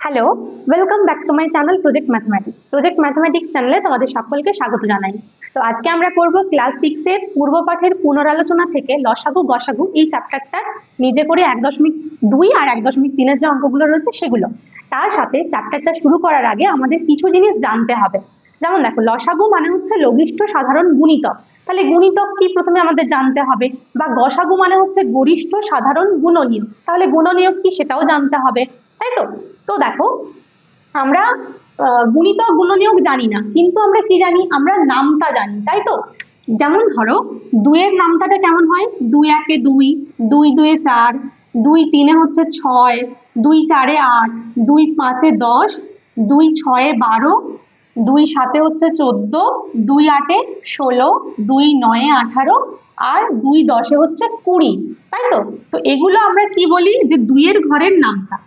Hello, welcome back to my channel project mathematics. Project mathematics চ্যানেলে তোমাদের সকলকে স্বাগত জানাই। তো আজকে আমরা করব ক্লাস 6 এর পূর্ব পাঠের পুনরালোচনা থেকে লসাগু গসাগু এই চ্যাপ্টারটা নিজে করে 1.2 আর 1.3 এর যে অঙ্কগুলো রয়েছে সেগুলো। তার সাথে চ্যাপ্টারটা শুরু করার আগে আমাদের কিছু জিনিস জানতে হবে। যেমন দেখো, লসাগু মানে হচ্ছে লঘিষ্ঠ সাধারণ গুণিতক। তাহলে গুণিতক কি প্রথমে আমাদের জানতে হবে, বা গসাগু মানে হচ্ছে গরিষ্ঠ সাধারণ গুণনীয়ক। তাহলে গুণনীয়ক কি সেটাও জানতে হবে, তাই তো? তো দেখো, আমরা গুণিতক গুণনীয়ক জানি না, কিন্তু আমরা কি জানি, আমরা নামতা জানি, তাই তো? যেমন ধরো, 2 এর নামতাটা কেমন হয়? 2 একে 2, 2 2 4, 2 3 হচ্ছে 6, 2 4 8, 2 5 10, 2 6 12, 2 7 হচ্ছে 14, 2 8 16, 2 9 18 আর 2 10 হচ্ছে 20, তাই তো? তো এগুলো আমরা কি বলি, যে 2 এর ঘরের নামতা।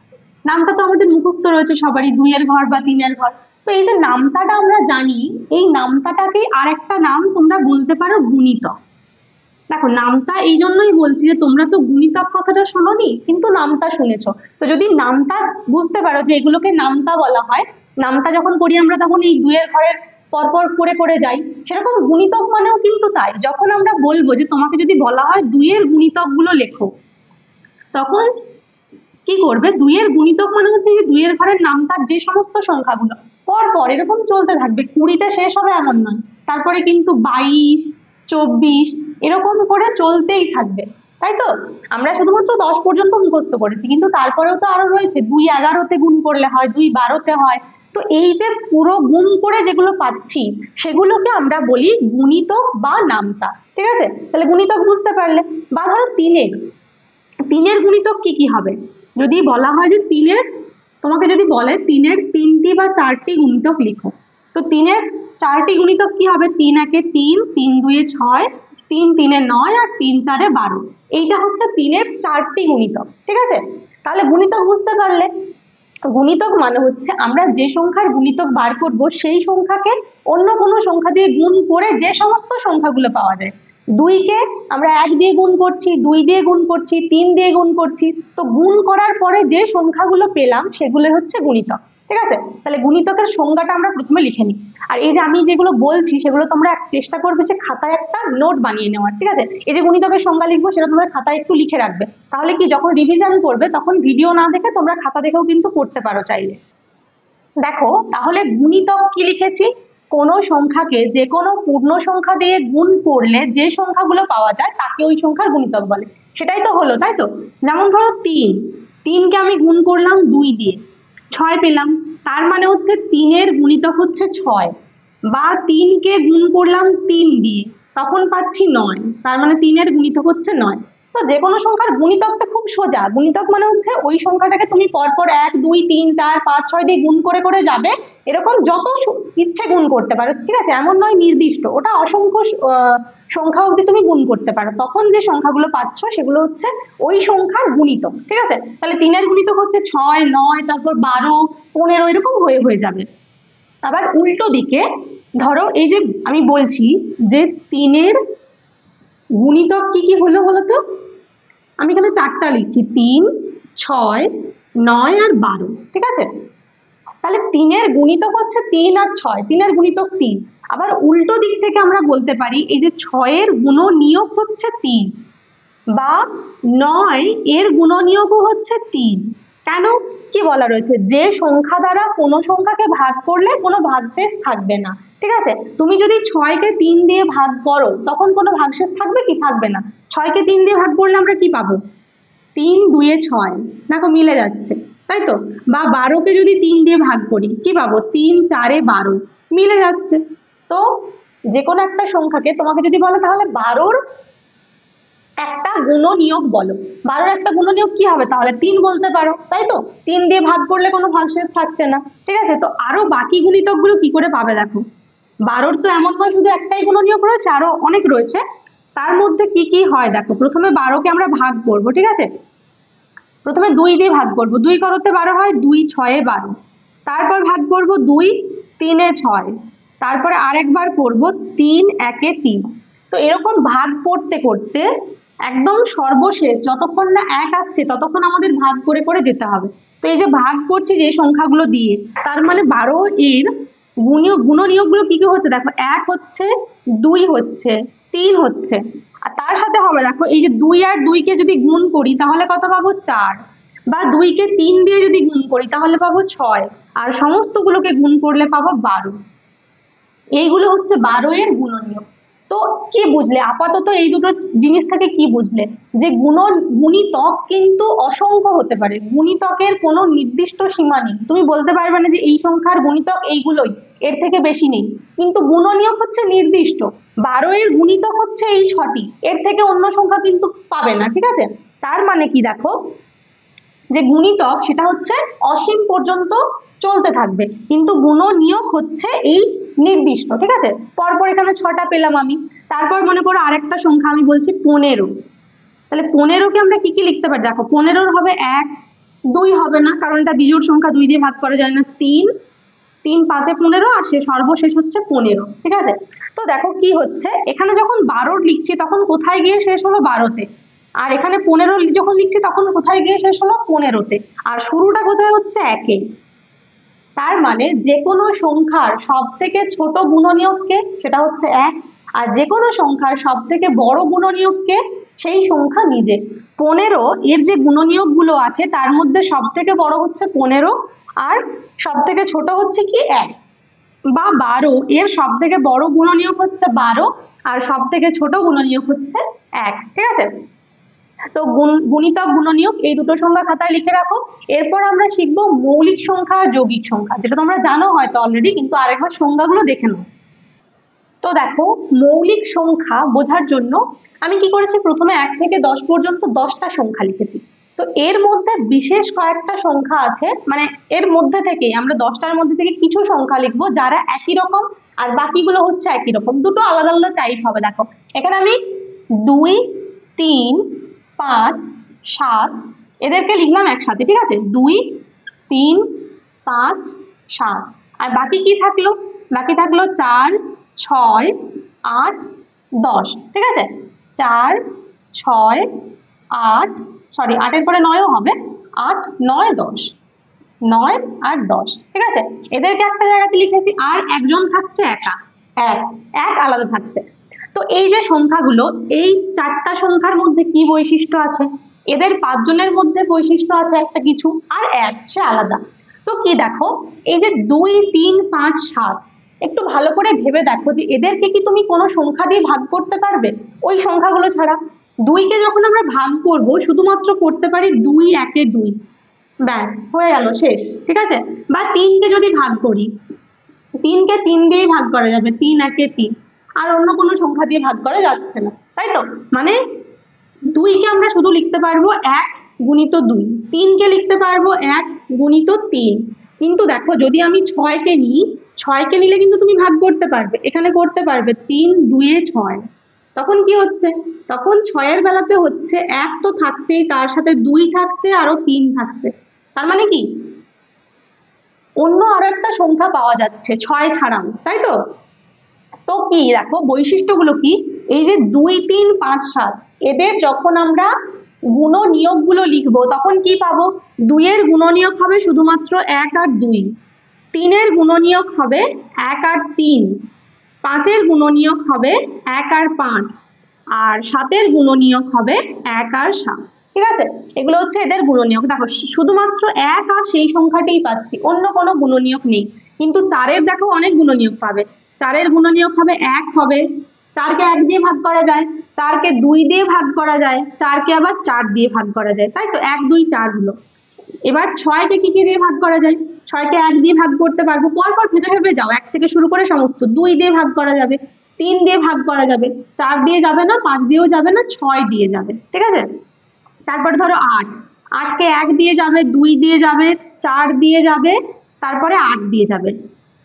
নামটা তো আমাদের মুখস্থ রয়েছে সবারই, 2 এর ঘর বা 3 এর ঘর। তো এই যে নামতাটা আমরা জানি, এই নামতাটাকে আরেকটা নাম তোমরা বলতে পারো গুণিতক। দেখো, নামতা এই জন্যই বলছি যে তোমরা তো গুণিতক কথাটা শোনোনি, কিন্তু নামতা শুনেছো। তো যদি নামতা বুঝতে পারো যে এগুলোকে নামতা বলা হয়, নামতা যখন করি আমরা তখন এই 2 এর ঘরের পরপর করে করে যাই, সেরকম গুণিতক মানেও কিন্তু তাই। যখন আমরা বলবো যে তোমাকে যদি বলা হয় 2 এর গুণিতক গুলো লেখো, তখন কি করবে? 2 এর গুণিতক মানে হচ্ছে যে 2 এর ঘরের নামতার যে সমস্ত সংখ্যাগুলো পর পর এরকম চলতে থাকবে, 20তে শেষ হবে এমন নয়, তারপরে কিন্তু 22 24 এরকম করে চলতেই থাকবে, তাই তো? আমরা শুধুমাত্র 10 পর্যন্ত মুখস্থ করেছি, কিন্তু তারপরেও তো আরো রয়েছে। 2 11তে গুণ করলে হয়, 2 12তে হয়। তো এই যে পুরো গুণ করে যেগুলো পাচ্ছি, সেগুলোকে আমরা বলি গুণিতক বা নামতা, ঠিক আছে? তাহলে গুণিতক বুঝতে পারলে। বা ধরো 3 এর গুণিতক কি কি হবে? যদি বলা হয় যে তোমাকে যদি বলে 3-এর 3টি বা 4টি গুণিতক লিখো, তো 3-এর 4টি গুণিতক কি হবে? 3 একে 3, 3 2 6, 3 3 9 আর 3 4 12। এইটা হচ্ছে 3-এর 4টি গুণিতক, ঠিক আছে? তাহলে গুণিতক বুঝতে পারলে। গুণিতক মানে হচ্ছে আমরা যে সংখ্যার গুণিতক বার করব, সেই সংখ্যাকে অন্য কোনো সংখ্যা দিয়ে গুণ করে যে সমস্ত সংখ্যাগুলো পাওয়া যায়। 2কে আমরা 1 দিয়ে গুণ করছি, 2 দিয়ে গুণ করছি, 3 দিয়ে গুণ করছি, তো গুণ করার পরে যে সংখ্যাগুলো পেলাম সেগুলো হচ্ছে গুণিতক, ঠিক আছে? তাহলে গুণিতকের সংজ্ঞাটা আমরা প্রথমে লিখে নিই। আর এই যে আমি যেগুলো বলছি সেগুলো তোমরা চেষ্টা করবে যে খাতায় একটা নোট বানিয়ে নেওয়ার, ঠিক আছে? এই যে গুণিতকের সংজ্ঞা লিখবো, সেটা তোমরা খাতায় একটু লিখে রাখবে, তাহলে কি যখন রিভিশন করবে তখন ভিডিও না দেখে তোমরা খাতা দেখেও কিন্তু করতে পারো চাইলে। দেখো, তাহলে গুণিতক কি লিখেছি? কোনো সংখ্যাকে যে কোনো পূর্ণ সংখ্যা দিয়ে গুণ করলে যে সংখ্যাগুলো পাওয়া যায় তাকে ওই সংখ্যার গুণিতক বলে। সেটাই তো হলো, তাই তো? যেমন ধরো 3কে আমি গুণ করলাম 2 দিয়ে, 6 পেলাম, তার মানে হচ্ছে 3-এর গুণিতক হচ্ছে 6। বা 3কে গুণ করলাম 3 দিয়ে, তখন পাচ্ছি 9, তার মানে 3-এর গুণিতক হচ্ছে 9। তো যে কোনো সংখ্যার গুণিতকটা খুব সোজা। গুণিতক মানে হচ্ছে ওই সংখ্যাটাকে তুমি পরপর 1 2 3 4 5 6 দিয়ে গুণ করে করে যাবে, এরকম যত ইচ্ছে গুণ করতে পারো, ঠিক আছে? এমন নয় নির্দিষ্ট, ওটা অসংখ্য সংখ্যা অবধি তুমি গুণ করতে পারো, তখন যে সংখ্যাগুলো পাচ্ছ সেগুলো হচ্ছে ওই সংখ্যার গুণিতক, ঠিক আছে? তাহলে 3-এর গুণিতক হচ্ছে 6 9, তারপর 12 15 এরকম হয়ে যাবে। আবার উল্টো দিকে ধরো, এই যে আমি বলছি যে 3-এর গুণিতক কি কি হলো বলতো? আমি এখানে 4টা লিখছি, 3 6 9 আর 12, ঠিক আছে? তাহলে 3-এর গুণিতক হচ্ছে 3 আর 6, 3-এর গুণিতক 3। আবার উল্টো দিক থেকে আমরা বলতে পারি এই যে 6-এর গুণনীয়ক হচ্ছে 3, বা 9 এর গুণনীয়কও হচ্ছে 3। কেন? কি বলা রয়েছে? যে সংখ্যা দ্বারা কোনো সংখ্যাকে ভাগ করলে কোনো ভাগশেষ থাকবে না, ঠিক আছে? তুমি যদি 6কে 3 দিয়ে ভাগ করো, তখন কোনো ভাগশেষ থাকবে কি? থাকবে না। 6কে 3 দিয়ে ভাগ করলে আমরা কি পাবো? 3 2 6, দেখো মিলে যাচ্ছে, তাই তো? বা 12কে যদি 3 দিয়ে ভাগ করি, কি পাবো? 3 4 12, মিলে যাচ্ছে। তো যে কোনো একটা সংখ্যাকে তোমাকে যদি বলে তাহলে 12-র একটা গুণনীয়ক বলো, 12-র একটা গুণনীয়ক কি হবে? তাহলে 3 বলতে পারো, তাই তো? 3 দিয়ে ভাগ করলে কোনো ভাগশেষ থাকছে না, ঠিক আছে? তো আরো বাকি গুণিতক গুলো কি করে পাবে? দেখো, 12-র তো এমন নয় শুধু একটাই গুণনীয়ক রয়েছে, আরো অনেক রয়েছে। তার মধ্যে কি কি হয় দেখো, প্রথমে 12কে আমরা ভাগ করব, ঠিক আছে? প্রথমে 2 দিয়ে ভাগ করব, 2 করতে 12 হয়, 2 6 12। তারপর ভাগ করব 2 3 6, তারপরে আরেকবার করব 3 1 3। তো এরকম ভাগ করতে করতে একদম সর্বশেষ যতক্ষণ না 1 আসছে ততক্ষণ আমাদের ভাগ করে করে যেতে হবে। তো এই যে ভাগ করছি যে সংখ্যাগুলো দিয়ে, তার মানে 12 এর গুণনীয়কগুলো কি কি হচ্ছে দেখো, 1 হচ্ছে, 2 হচ্ছে, 3 হচ্ছে, আর তার সাথে হবে দেখো এই যে 2 আর 2 কে যদি গুণ করি তাহলে কত পাবো 4, বা 2 কে 3 দিয়ে যদি গুণ করি তাহলে পাবো 6, আর সমস্তগুলোকে গুণ করলে পাবো 12। এইগুলো হচ্ছে 12 এর গুণনীয়ক। তো কি বুঝলে আপাতত এই দুটো জিনিস থেকে কি বুঝলে, যে গুণিতক কিন্তু অসংখ্য হতে পারে, গুণিতকের কোনো নির্দিষ্ট সীমা নেই। তুমি বলতে পারবে না যে এই সংখ্যার গুণিতক এইগুলোই, এর থেকে বেশি নেই, কিন্তু গুণনীয়ক হচ্ছে নির্দিষ্ট। 12 এর গুণিতক হচ্ছে এই 6টি, এর থেকে অন্য সংখ্যা কিন্তু পাবে না, ঠিক আছে। তার মানে কি দেখো, যে গুণিতক সেটা হচ্ছে অসীম পর্যন্ত চলতে থাকবে, কিন্তু গুণনীয়ক হচ্ছে এই নির্দিষ্ট, ঠিক আছে। পরপর এখানে 6টা পেলাম আমি। তারপর মনে করো আরেকটা সংখ্যা আমি বলছি 15। তাহলে 15কে আমরা কি কি লিখতে পারি দেখো, 15 হবে 1, 2 হবে না কারণ এটা বিজোড় সংখ্যা, 2 দিয়ে ভাগ করা যায় না, 3, 3 5 15, আর সর্বশেষ হচ্ছে 15, ঠিক আছে। তো দেখো কি হচ্ছে, এখানে যখন 12 লিখছি তখন কোথায় গিয়ে শেষ হলো 12তে, আর এখানে 15 যখন লিখছি তখন কোথায় গিয়ে শেষ হলো 15তে, আর শুরুটা কোথায় হচ্ছে 1-এ। তার মানে যে কোনো সংখ্যার সব থেকে ছোট গুণনীয়ককে, সেটা হচ্ছে 1, আর যে কোনো সংখ্যার সব থেকে বড় গুণনীয়ককে, সেই সংখ্যা নিজে। 15 এর যে গুণনীয়ক গুলো আছে তার মধ্যে সব থেকে বড় হচ্ছে 15, আর সব থেকে ছোট হচ্ছে কি 1, বা 12 এর সব থেকে বড় গুণনীয়ক হচ্ছে 12, আর সব থেকে ছোট গুণনীয়ক হচ্ছে 1, ঠিক আছে। তো গুণিতক গুণনীয়ক এই দুটো সংখ্যা খাতায় লিখে রাখো। এরপর আমরা শিখবো মৌলিক সংখ্যা আর যৌগিক সংখ্যা, যেটা তোমরা জানো হয়তো অলরেডি, কিন্তু আরেকবার সংখ্যাগুলো দেখে নাও। তো দেখো মৌলিক সংখ্যা বোঝার জন্য আমি কি করেছি, প্রথমে 1 থেকে 10 পর্যন্ত 10টা সংখ্যা লিখেছি। তো এর মধ্যে বিশেষ কয়েকটা সংখ্যা আছে, মানে এর মধ্যে থেকে আমরা 10টার মধ্যে থেকে কিছু সংখ্যা লিখবো যারা একই রকম, আর বাকিগুলো হচ্ছে একই রকম, দুটো আলাদা আলাদা টাইপ হবে। দেখো এখানে আমি 2, 3, 5, 7 এদেরকে লিখলাম একসাথে, ঠিক আছে, 2, 3, 5, 7, আর বাকি কি থাকলো, বাকি থাকলো 4, 6, 8, 10, ঠিক আছে। 4, 6, 8, সরি 8-এর পরে 9ও হবে, 8, 9, 10, 9 আর 10, ঠিক আছে। এদেরকে একটা জায়গাতে লিখেছি, আর একজন থাকছে একা, এক আলাদা থাকছে। তো এই যে সংখ্যাগুলো, এই 4টা সংখ্যার মধ্যে কি বৈশিষ্ট্য আছে, এদের 5 জনের মধ্যে বৈশিষ্ট্য আছে একটা কিছু, আর এক সে আলাদা। তো কি দেখো, এই যে 2, 3, 5, 7, একটু ভালো করে ভেবে দেখো যে এদেরকে কি তুমি কোনো সংখ্যা দিয়ে ভাগ করতে পারবে ওই সংখ্যাগুলো ছাড়া। 2কে যখন আমরা ভাগ করব শুধুমাত্র করতে পারি 2 1-এ 2, ব্যাস হয়ে গেল শেষ, ঠিক আছে। বা 3কে যদি ভাগ করি, 3কে 3 দিয়েই ভাগ করা যাবে, 3 1-এ 3, আর অন্য কোনো সংখ্যা দিয়ে ভাগ করা যাচ্ছে না, তাই তো। মানে 2কে আমরা শুধু লিখতে পারবো 1 গুণিত 2, 3কে লিখতে পারবো 1 গুণিত 3। কিন্তু দেখো যদি আমি 6কে নিই, 6কে নিলে কিন্তু তুমি ভাগ করতে পারবে, এখানে করতে পারবে 3 2 এ 6, তখন কি হচ্ছে, তখন 6-এর বেলাতে হচ্ছে 1 তো থাকছেই, তার সাথে 2 থাকছে, আরো 3 থাকছে, তার মানে কি অন্য আরো একটা সংখ্যা পাওয়া যাচ্ছে 6 ছাড়াও, তাই তো। তো কি দেখো বৈশিষ্ট্যগুলো কি, এই যে 2 3 5 7 এদের যখন আমরা গুণনীয়কগুলো লিখবো তখন কি পাবো, 2 এর গুণনীয়ক হবে শুধুমাত্র 1 আর 2, 3 এর গুণনীয়ক হবে 1 আর 3, 5 এর গুণনীয়ক হবে 1 আর 5, আর 7 এর গুণনীয়ক হবে 1 আর 7, ঠিক আছে। এগুলো হচ্ছে এদের গুণনীয়ক। দেখো শুধুমাত্র 1 আর সেই সংখ্যাটিই পাচ্ছি, অন্য কোনো গুণনীয়ক নেই। কিন্তু 4-এর দেখো অনেক গুণনীয়ক পাবে, 4-এর গুণনীয়ক হবে 1 হবে, 4কে 1 দিয়ে ভাগ করা যায়, 4কে 2 দিয়ে ভাগ করা যায়, 4কে আবার 4 দিয়ে ভাগ করা যায়, তাই তো 1 2 4 হলো। এবার 6কে কি কি দিয়ে ভাগ করা যায়, 6কে 1 দিয়ে ভাগ করতে পারবো, পরপর ভেবে ভেবে যাও 1 থেকে শুরু করে সমস্ত। 2 দিয়ে ভাগ করা যাবে, 3 দিয়ে ভাগ করা যাবে, 4 দিয়ে যাবে না, 5 দিয়েও যাবে না, 6 দিয়ে যাবে, ঠিক আছে। তারপরে ধরো 8, 8কে 1 দিয়ে যাবে, 2 দিয়ে যাবে, 4 দিয়ে যাবে, তারপরে 8 দিয়ে যাবে।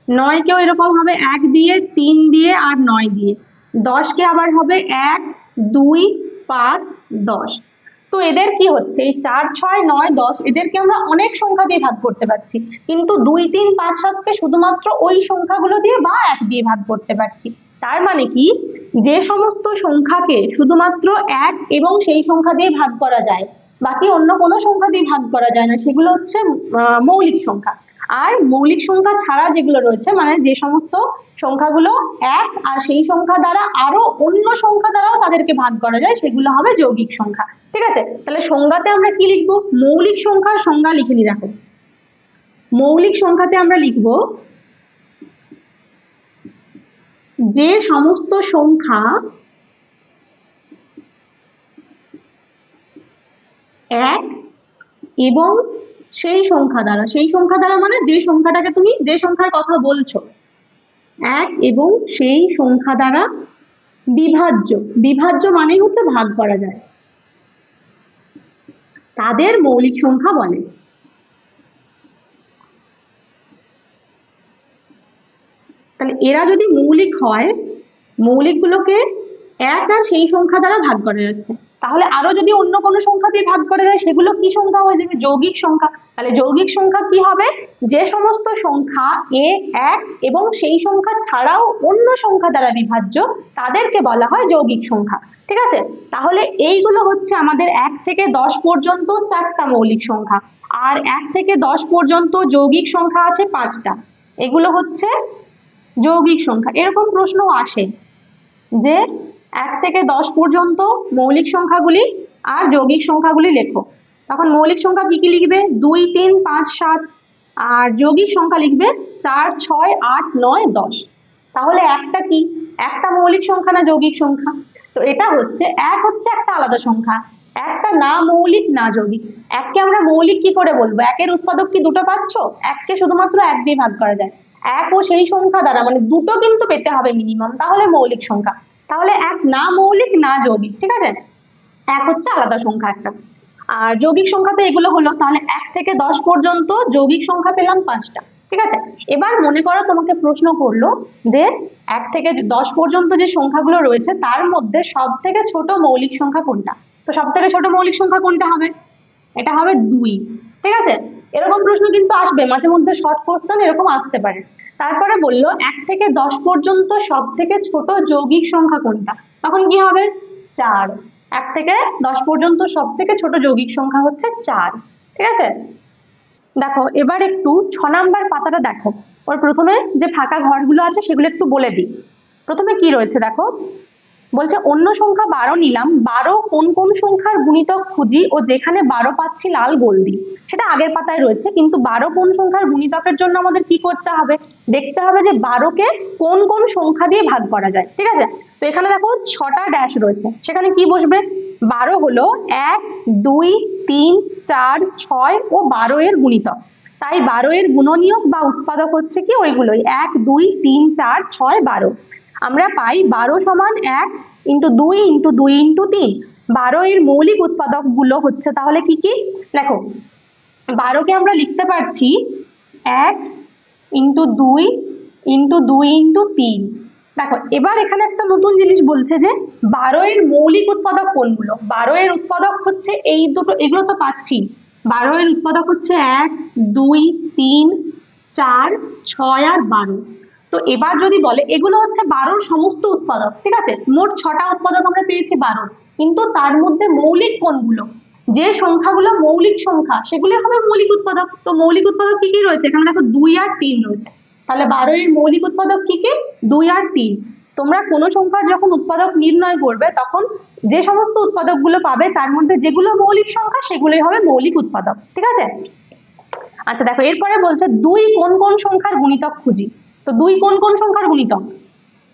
9কেও এরকম হবে 1 দিয়ে, 3 দিয়ে, আর 9 দিয়ে। 10কে আবার হবে 1 2 5 10। তো এদের কি হচ্ছে, এই 4, 6, 9, 10 এদেরকে আমরা অনেক সংখ্যা দিয়ে ভাগ করতে পারছি, কিন্তু 2, 3, 5, 7 কে শুধুমাত্র ওই সংখ্যাগুলো দিয়ে বা 1 দিয়ে ভাগ করতে পারছি। তার মানে কি, যে সমস্ত সংখ্যাকে শুধুমাত্র 1 এবং সেই সংখ্যা দিয়ে ভাগ করা যায়, বাকি অন্য কোনো সংখ্যা দিয়ে ভাগ করা যায় না, সেগুলো হচ্ছে মৌলিক সংখ্যা। আর মৌলিক সংখ্যা ছাড়া যেগুলো রয়েছে, মানে যে সমস্ত সংখ্যাগুলো 1 আর সেই সংখ্যা দ্বারা আরো অন্য সংখ্যা দ্বারাও তাদেরকে ভাগ করা যায়, সেগুলো হবে যৌগিক সংখ্যা। ঠিক আছে, তাহলে সংজ্ঞাতে আমরা কি লিখবো, মৌলিক সংখ্যার সংজ্ঞা লিখে নি। দেখো, মৌলিক সংখ্যাতে আমরা লিখব যে সমস্ত সংখ্যা 1 এবং সেই সংখ্যা দ্বারা মানে যে সংখ্যাটাকে তুমি, যে সংখ্যার কথা বলছো, 1 এবং সেই সংখ্যা দ্বারা বিভাজ্য মানেই হচ্ছে ভাগ করা যায়, তাদের মৌলিক সংখ্যা বলে। তাহলে এরা যদি মৌলিক হয়, মৌলিকগুলোকে 1 আর সেই সংখ্যা দ্বারা ভাগ করা যাচ্ছে, তাহলে আরো যদি অন্য কোনো সংখ্যা দিয়ে ভাগ করা যায়, সেগুলো কি সংখ্যা হয়ে যাবে, যৌগিক সংখ্যা। তাহলে যৌগিক সংখ্যা কি হবে, যে সমস্ত সংখ্যা 1 এবং সেই সংখ্যা ছাড়াও অন্য সংখ্যা দ্বারা বিভাজ্য, তাদেরকে বলা হয় যৌগিক সংখ্যা। ঠিক আছে, তাহলে এইগুলো হচ্ছে আমাদের 1 থেকে 10 পর্যন্ত 4টা মৌলিক সংখ্যা, আর 1 থেকে 10 পর্যন্ত যৌগিক সংখ্যা আছে 5টা। এগুলো হচ্ছে যৌগিক সংখ্যা। এরকম প্রশ্ন আসে যে 1 থেকে 10 পর্যন্ত মৌলিক সংখ্যাগুলি আর যৌগিক সংখ্যাগুলি লেখো। তখন মৌলিক সংখ্যা কি কি লিখবে, 2, 3, 5, 7, আর যৌগিক সংখ্যা লিখবে 4, 6, 8, 9, 10। তাহলে একটা কি, একটা মৌলিক সংখ্যা না যৌগিক সংখ্যা? তো এটা হচ্ছে, 1 হচ্ছে একটা আলাদা সংখ্যা, একটা না মৌলিক না যৌগিক। 1কে আমরা মৌলিক কি করে বলবো, 1-এর উৎপাদক কি দুটো পাচ্ছ, 1কে শুধুমাত্র 1 দিয়ে ভাগ করা যায়, 1 ও সেই সংখ্যা দ্বারা, মানে দুটো কিন্তু পেতে হবে মিনিমাম, তাহলে মৌলিক সংখ্যা। তাহলে 1 না মৌলিক না যৌগিক। ঠিক আছে, 1 হচ্ছে আলাদা সংখ্যা একটা। আর যৌগিক সংখ্যা তো এগুলো হলো, তাহলে 1 থেকে 10 পর্যন্ত যৌগিক সংখ্যা পেলাম 5টা। ঠিক আছে, এবার মনে করো তোমাকে প্রশ্ন করলো যে 1 থেকে 10 পর্যন্ত যে সংখ্যাগুলো রয়েছে তার মধ্যে সব থেকে ছোট মৌলিক সংখ্যা কোনটা। তো সব থেকে ছোট মৌলিক সংখ্যা কোনটা হবে, এটা হবে 2। ঠিক আছে, এরকম প্রশ্ন কিন্তু আসবে মাঝে মধ্যে, শর্ট কোশ্চেন এরকম আসতে পারে। তারপরে বললো 1 থেকে 10 পর্যন্ত সব থেকে ছোট যৌগিক সংখ্যা কোনটা, তখন কি হবে, 4। 1 থেকে 10 পর্যন্ত সব থেকে ছোট যৌগিক সংখ্যা হচ্ছে 4। ঠিক আছে, দেখো এবার একটু 6 নাম্বার পাতাটা দেখো, ওর প্রথমে যে ফাঁকা ঘরগুলো আছে সেগুলো একটু বলে দিই। প্রথমে কি রয়েছে দেখো, বলছে অন্য সংখ্যা 12 নিলাম, 12 কোন কোন সংখ্যার গুণিতক খুঁজি ও যেখানে 12 পাচ্ছি লাল গোল দিই। সেটা আগের পাতায় রয়েছে, কিন্তু 12 কোন সংখ্যার গুণিতকের জন্য আমাদের কি করতে হবে, দেখতে হবে যে 12কে কোন কোন সংখ্যা দিয়ে ভাগ করা যায়। ঠিক আছে, তো এখানে দেখো 6টা ড্যাশ রয়েছে, সেখানে কি বসবে, 12 হলো 1, 2, 3, 4, 6 ও 12 এর গুণিতক, তাই 12 এর গুণনীয়ক বা উৎপাদক হচ্ছে কি ওইগুলোই, 1, 2, 3, 4, 6, 12। আমরা পাই 12 সমান 1 × 2 × 2 × 3। 12 এর মৌলিক উৎপাদক গুলো হচ্ছে তাহলে কি কি, দেখো 12কে আমরা লিখতে পারছি 1 × 2 × 2 × 3। দেখো এবার এখানে একটা নতুন জিনিস বলছে যে 12 এর মৌলিক উৎপাদক কোনগুলো। 12 এর উৎপাদক হচ্ছে এই দুটো, এগুলো তো পাচ্ছি। 12 এর উৎপাদক হচ্ছে 1, 2, 3, 4, 6 আর 12। তো এবার যদি বলে এগুলো হচ্ছে 12 সমস্ত উৎপাদক। ঠিক আছে, মোট 6টা উৎপাদক আমরা পেয়েছি 12, কিন্তু তার মধ্যে মৌলিক কোনগুলো, যে সংখ্যাগুলো মৌলিক সংখ্যা সেগুলো হবে মৌলিক উৎপাদক। তো মৌলিক উৎপাদক কি কি রয়েছে, এখানে দেখো 2 আর 3 রয়েছে। তাহলে 12 এর মৌলিক উৎপাদক কি কি, 2 আর 3। তোমরা কোনো সংখ্যার যখন উৎপাদক নির্ণয় করবে তখন যে সমস্ত উৎপাদকগুলো পাবে তার মধ্যে যেগুলো মৌলিক সংখ্যা সেগুলোই হবে মৌলিক উৎপাদক। ঠিক আছে, আচ্ছা দেখো এরপরে বলছে 2 কোন কোন সংখ্যার গুণিতক খুঁজি। তো 2 কোন কোন সংখ্যার গুণিতক,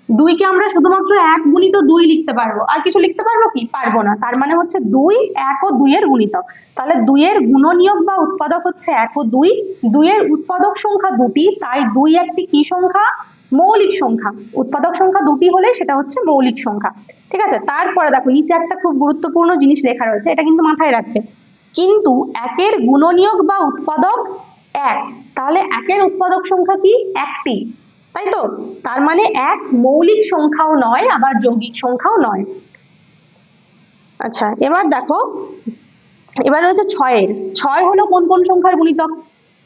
2কে আমরা শুধুমাত্র 1 গুণিত 2 লিখতে পারবো, আর কিছু লিখতে পারবো কি, পারবো না। তার মানে হচ্ছে 2, 1 ও 2 এর গুণিতক। তাহলে 2 এর গুণনীয়ক বা উৎপাদক হচ্ছে 1 ও 2। 2 এর উৎপাদক সংখ্যা 2টি, তাই 2 একটি কি সংখ্যা, মৌলিক সংখ্যা। উৎপাদক সংখ্যা 2টি হলে সেটা হচ্ছে মৌলিক সংখ্যা। ঠিক আছে, তারপরে দেখো নিচে একটা খুব গুরুত্বপূর্ণ জিনিস লেখা রয়েছে, এটা কিন্তু মাথায় রাখবে। কিন্তু 1 এর গুণনীয়ক বা উৎপাদক 1, তাহলে 1 এর উৎপাদক সংখ্যা কি, একটি, তাই তো। তার মানে 1 মৌলিক সংখ্যাও নয় আবার যৌগিক সংখ্যাও নয়। আচ্ছা এবার দেখো এবার রয়েছে ছয়ের। ছয় হলো কোন কোন সংখ্যার গুণিতক?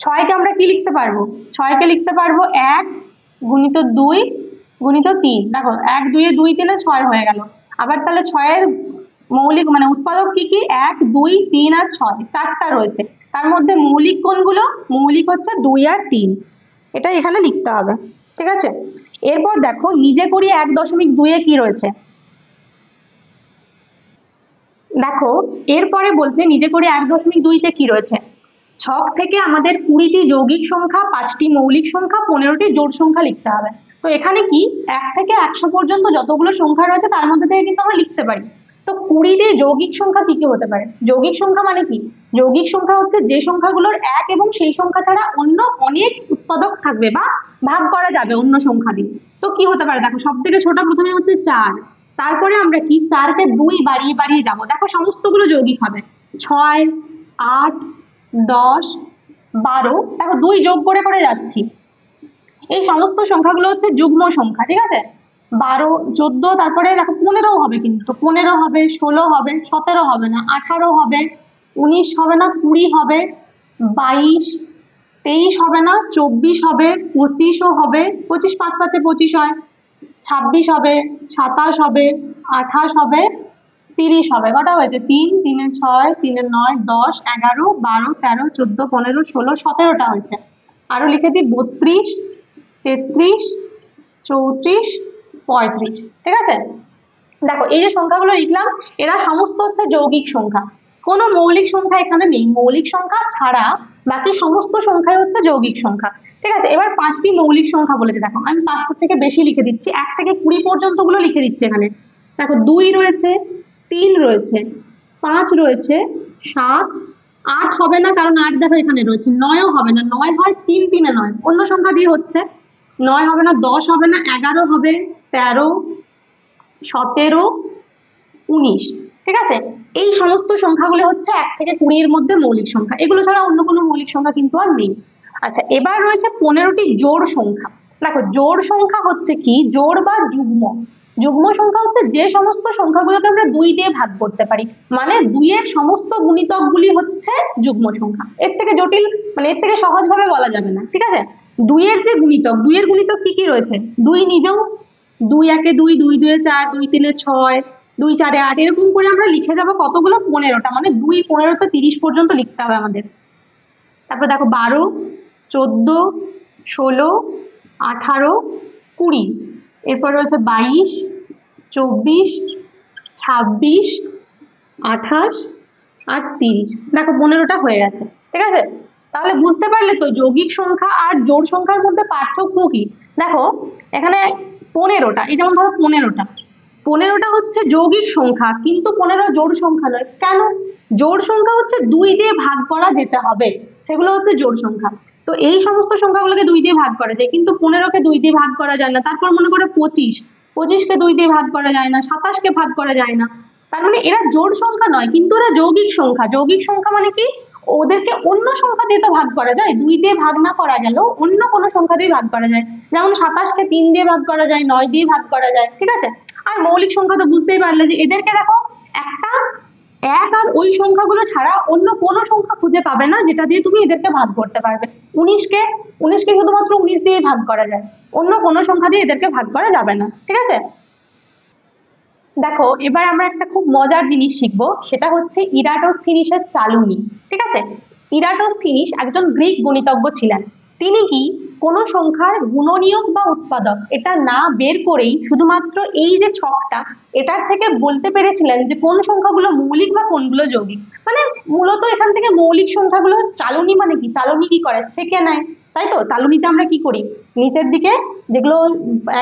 ছয়কে আমরা কি লিখতে পারবো? ছয়কে লিখতে পারবো 1 গুণিত 2 গুণিত 3। দেখো 1 2 2 3 6 হয়ে গেল। আবার তাহলে ছয়ের মৌলিক মানে উৎপাদক কি কি? 1 2 3 আর 6, চারটা রয়েছে। তার মধ্যে মৌলিক কোনগুলো? মৌলিক হচ্ছে 2 আর 3, এটা এখানে লিখতে হবে। ঠিক আছে, এরপর দেখো নিজে করি 1.2 এ কি রয়েছে। দেখো এরপরে বলছে নিজে করি 1.2 তে কি রয়েছে। ছক থেকে আমাদের 20টি যৌগিক সংখ্যা, 5টি মৌলিক সংখ্যা, 15টি জোড় সংখ্যা লিখতে হবে। তো এখানে কি 1 থেকে 100 পর্যন্ত যতগুলো সংখ্যা রয়েছে তার মধ্যে থেকে কিন্তু আমরা লিখতে পারি। তো 20টি যৌগিক সংখ্যা কি কি হতে পারে? যৌগিক সংখ্যা মানে কি? যৌগিক সংখ্যা হচ্ছে যে সংখ্যাগুলোর এক এবং সেই সংখ্যা ছাড়া অন্য অনেক উৎপাদক থাকবে বা ভাগ করা যাবে অন্য সংখ্যা দিয়ে। তো কি হতে পারে? দেখো সব থেকে ছোট প্রথমে হচ্ছে 4, তারপরে আমরা কি 4কে 2 বাড়িয়ে বাড়িয়ে যাবো। দেখো সমস্তগুলো যৌগিক হবে। 6 8 10 12, দেখো 2 যোগ করে করে যাচ্ছি। এই সমস্ত সংখ্যাগুলো হচ্ছে যুগ্ম সংখ্যা। ঠিক আছে, 12 14, তারপরে দেখো 15 হবে, কিন্তু 15 হবে, 16 হবে, 17 হবে না, 18 হবে, 19 হবে না, 20 হবে, 22 23 হবে না, 24 হবে, 25ও হবে, 25 5 5 25 হয়, 26 হবে, 27 হবে, 28 হবে, 30 হবে। কটা হয়েছে? 3 3 6 3 9 10 11 12 13 14 15 16 17টা হয়েছে। আরো লিখে দিই 32 33 34 35। ঠিক আছে, দেখো এই যে সংখ্যাগুলো লিখলাম এরা সমস্ত হচ্ছে যৌগিক সংখ্যা, কোনো মৌলিক সংখ্যা এখানে নেই। মৌলিক সংখ্যা ছাড়া বাকি সমস্ত সংখ্যাই হচ্ছে যৌগিক সংখ্যা। ঠিক আছে, এবার 5টি মৌলিক সংখ্যা বলেছে। দেখো আমি 5টা থেকে বেশি লিখে দিচ্ছি, 1 থেকে 20 পর্যন্ত গুলো লিখে দিচ্ছি এখানে। দেখো 2 রয়েছে, 3 রয়েছে, 5 রয়েছে, 7 8 হবে না, কারণ 8 দেখো এখানে রয়েছে। 9ও হবে না, 9 হয় 3 3 এ 9, অন্য সংখ্যা দিয়ে হচ্ছে। 9 হবে না, 10 হবে না, 11 হবে, 13 17 19। ঠিক আছে, এই সমস্ত সংখ্যাগুলো হচ্ছে 1 থেকে 20 এর মধ্যে মৌলিক সংখ্যা, এগুলো ছাড়া অন্য কোনো মৌলিক সংখ্যা কিন্তু আর নেই। আচ্ছা, এবার রয়েছে 15টি জোড় সংখ্যা। দেখো জোড় সংখ্যা হচ্ছে কি? জোড় বা যুগ্ম। যুগ্ম সংখ্যা হচ্ছে যে সমস্ত সংখ্যাগুলোকে আমরা 2 দিয়ে ভাগ করতে পারি, মানে 2 এর সমস্ত গুণিতকগুলি হচ্ছে যুগ্ম সংখ্যা। এর থেকে জটিল মানে এর থেকে সহজভাবে বলা যাবে না। ঠিক আছে, 2 এর যে গুণিতক, 2 এর গুণিতক কি কি রয়েছে? 2 নিজেও, 2 1 2 2 2 4 2 3 6 2 4 8, এরকম করে আমরা লিখে যাব কতগুলো? 15টা, মানে 2 15 তে 30 পর্যন্ত লিখতে হবে আমাদের। তারপর দেখো 12 14 16 18 20, এরপর রয়েছে 22 24 26 28 আর 30। দেখো 15টা হয়ে গেছে। ঠিক আছে, তাহলে বুঝতে পারলে তো যৌগিক সংখ্যা আর জোড় সংখ্যার মধ্যে পার্থক্য কি। দেখো এখানে 15টা, এই যেমন ধরো 15টা হচ্ছে যৌগিক সংখ্যা, কিন্তু 15 জোড় সংখ্যা নয়। কেন? জোড় সংখ্যা হচ্ছে 2 দিয়ে ভাগ করা যেতে হবে, সেগুলো হচ্ছে জোড় সংখ্যা। তো এই সমস্ত সংখ্যাগুলোকে 2 দিয়ে ভাগ করা যায়, কিন্তু 15কে 2 দিয়ে ভাগ করা যায় না। তারপর মনে করো 25কে 2 দিয়ে ভাগ করা যায় না, 27কে ভাগ করা যায় না। তার মানে এরা জোড় সংখ্যা নয়, কিন্তু এরা যৌগিক সংখ্যা। যৌগিক সংখ্যা মানে কি? ওদেরকে অন্য সংখ্যা দিয়ে তো ভাগ করা যায়, 2 দিয়ে ভাগ না করা গেলেও অন্য কোনো সংখ্যা দিয়ে ভাগ করা যায়। যেমন 27কে 3 দিয়ে ভাগ করা যায়, 9 দিয়ে ভাগ করা যায়। ঠিক আছে, আর মৌলিক সংখ্যা তো বুঝতেই পারলে যে এদেরকে দেখো একটা 1 আর ওই সংখ্যাগুলো ছাড়া অন্য কোনো সংখ্যা খুঁজে পাবে না যেটা দিয়ে তুমি এদেরকে ভাগ করতে পারবে। 19কে শুধুমাত্র 19 দিয়ে ভাগ করা যায়, অন্য কোনো সংখ্যা দিয়ে এদেরকে ভাগ করা যাবে না। ঠিক আছে, দেখো এবার আমরা একটা খুব মজার জিনিস শিখবো, সেটা হচ্ছে ইরাটোস্থিনিসের চালুনি। ঠিক আছে, ইরাটোস্থিনিস একজন গ্রিক গণিতজ্ঞ ছিলেন। তিনি কি কোন সংখ্যার গুণনীয়ক বা উৎপাদক এটা না বের করেই শুধুমাত্র এই যে ছকটা, এটার থেকে বলতে পেরেছিলেন যে কোন সংখ্যাগুলো মৌলিক বা কোনগুলো যৌগিক। মানে মূলত এখান থেকে মৌলিক সংখ্যাগুলো চালুনি মানে কি? চালুনি কি করে? ছেঁকে নেয়, তাই তো? চালুনিতে আমরা কি করি? নিচের দিকে যেগুলো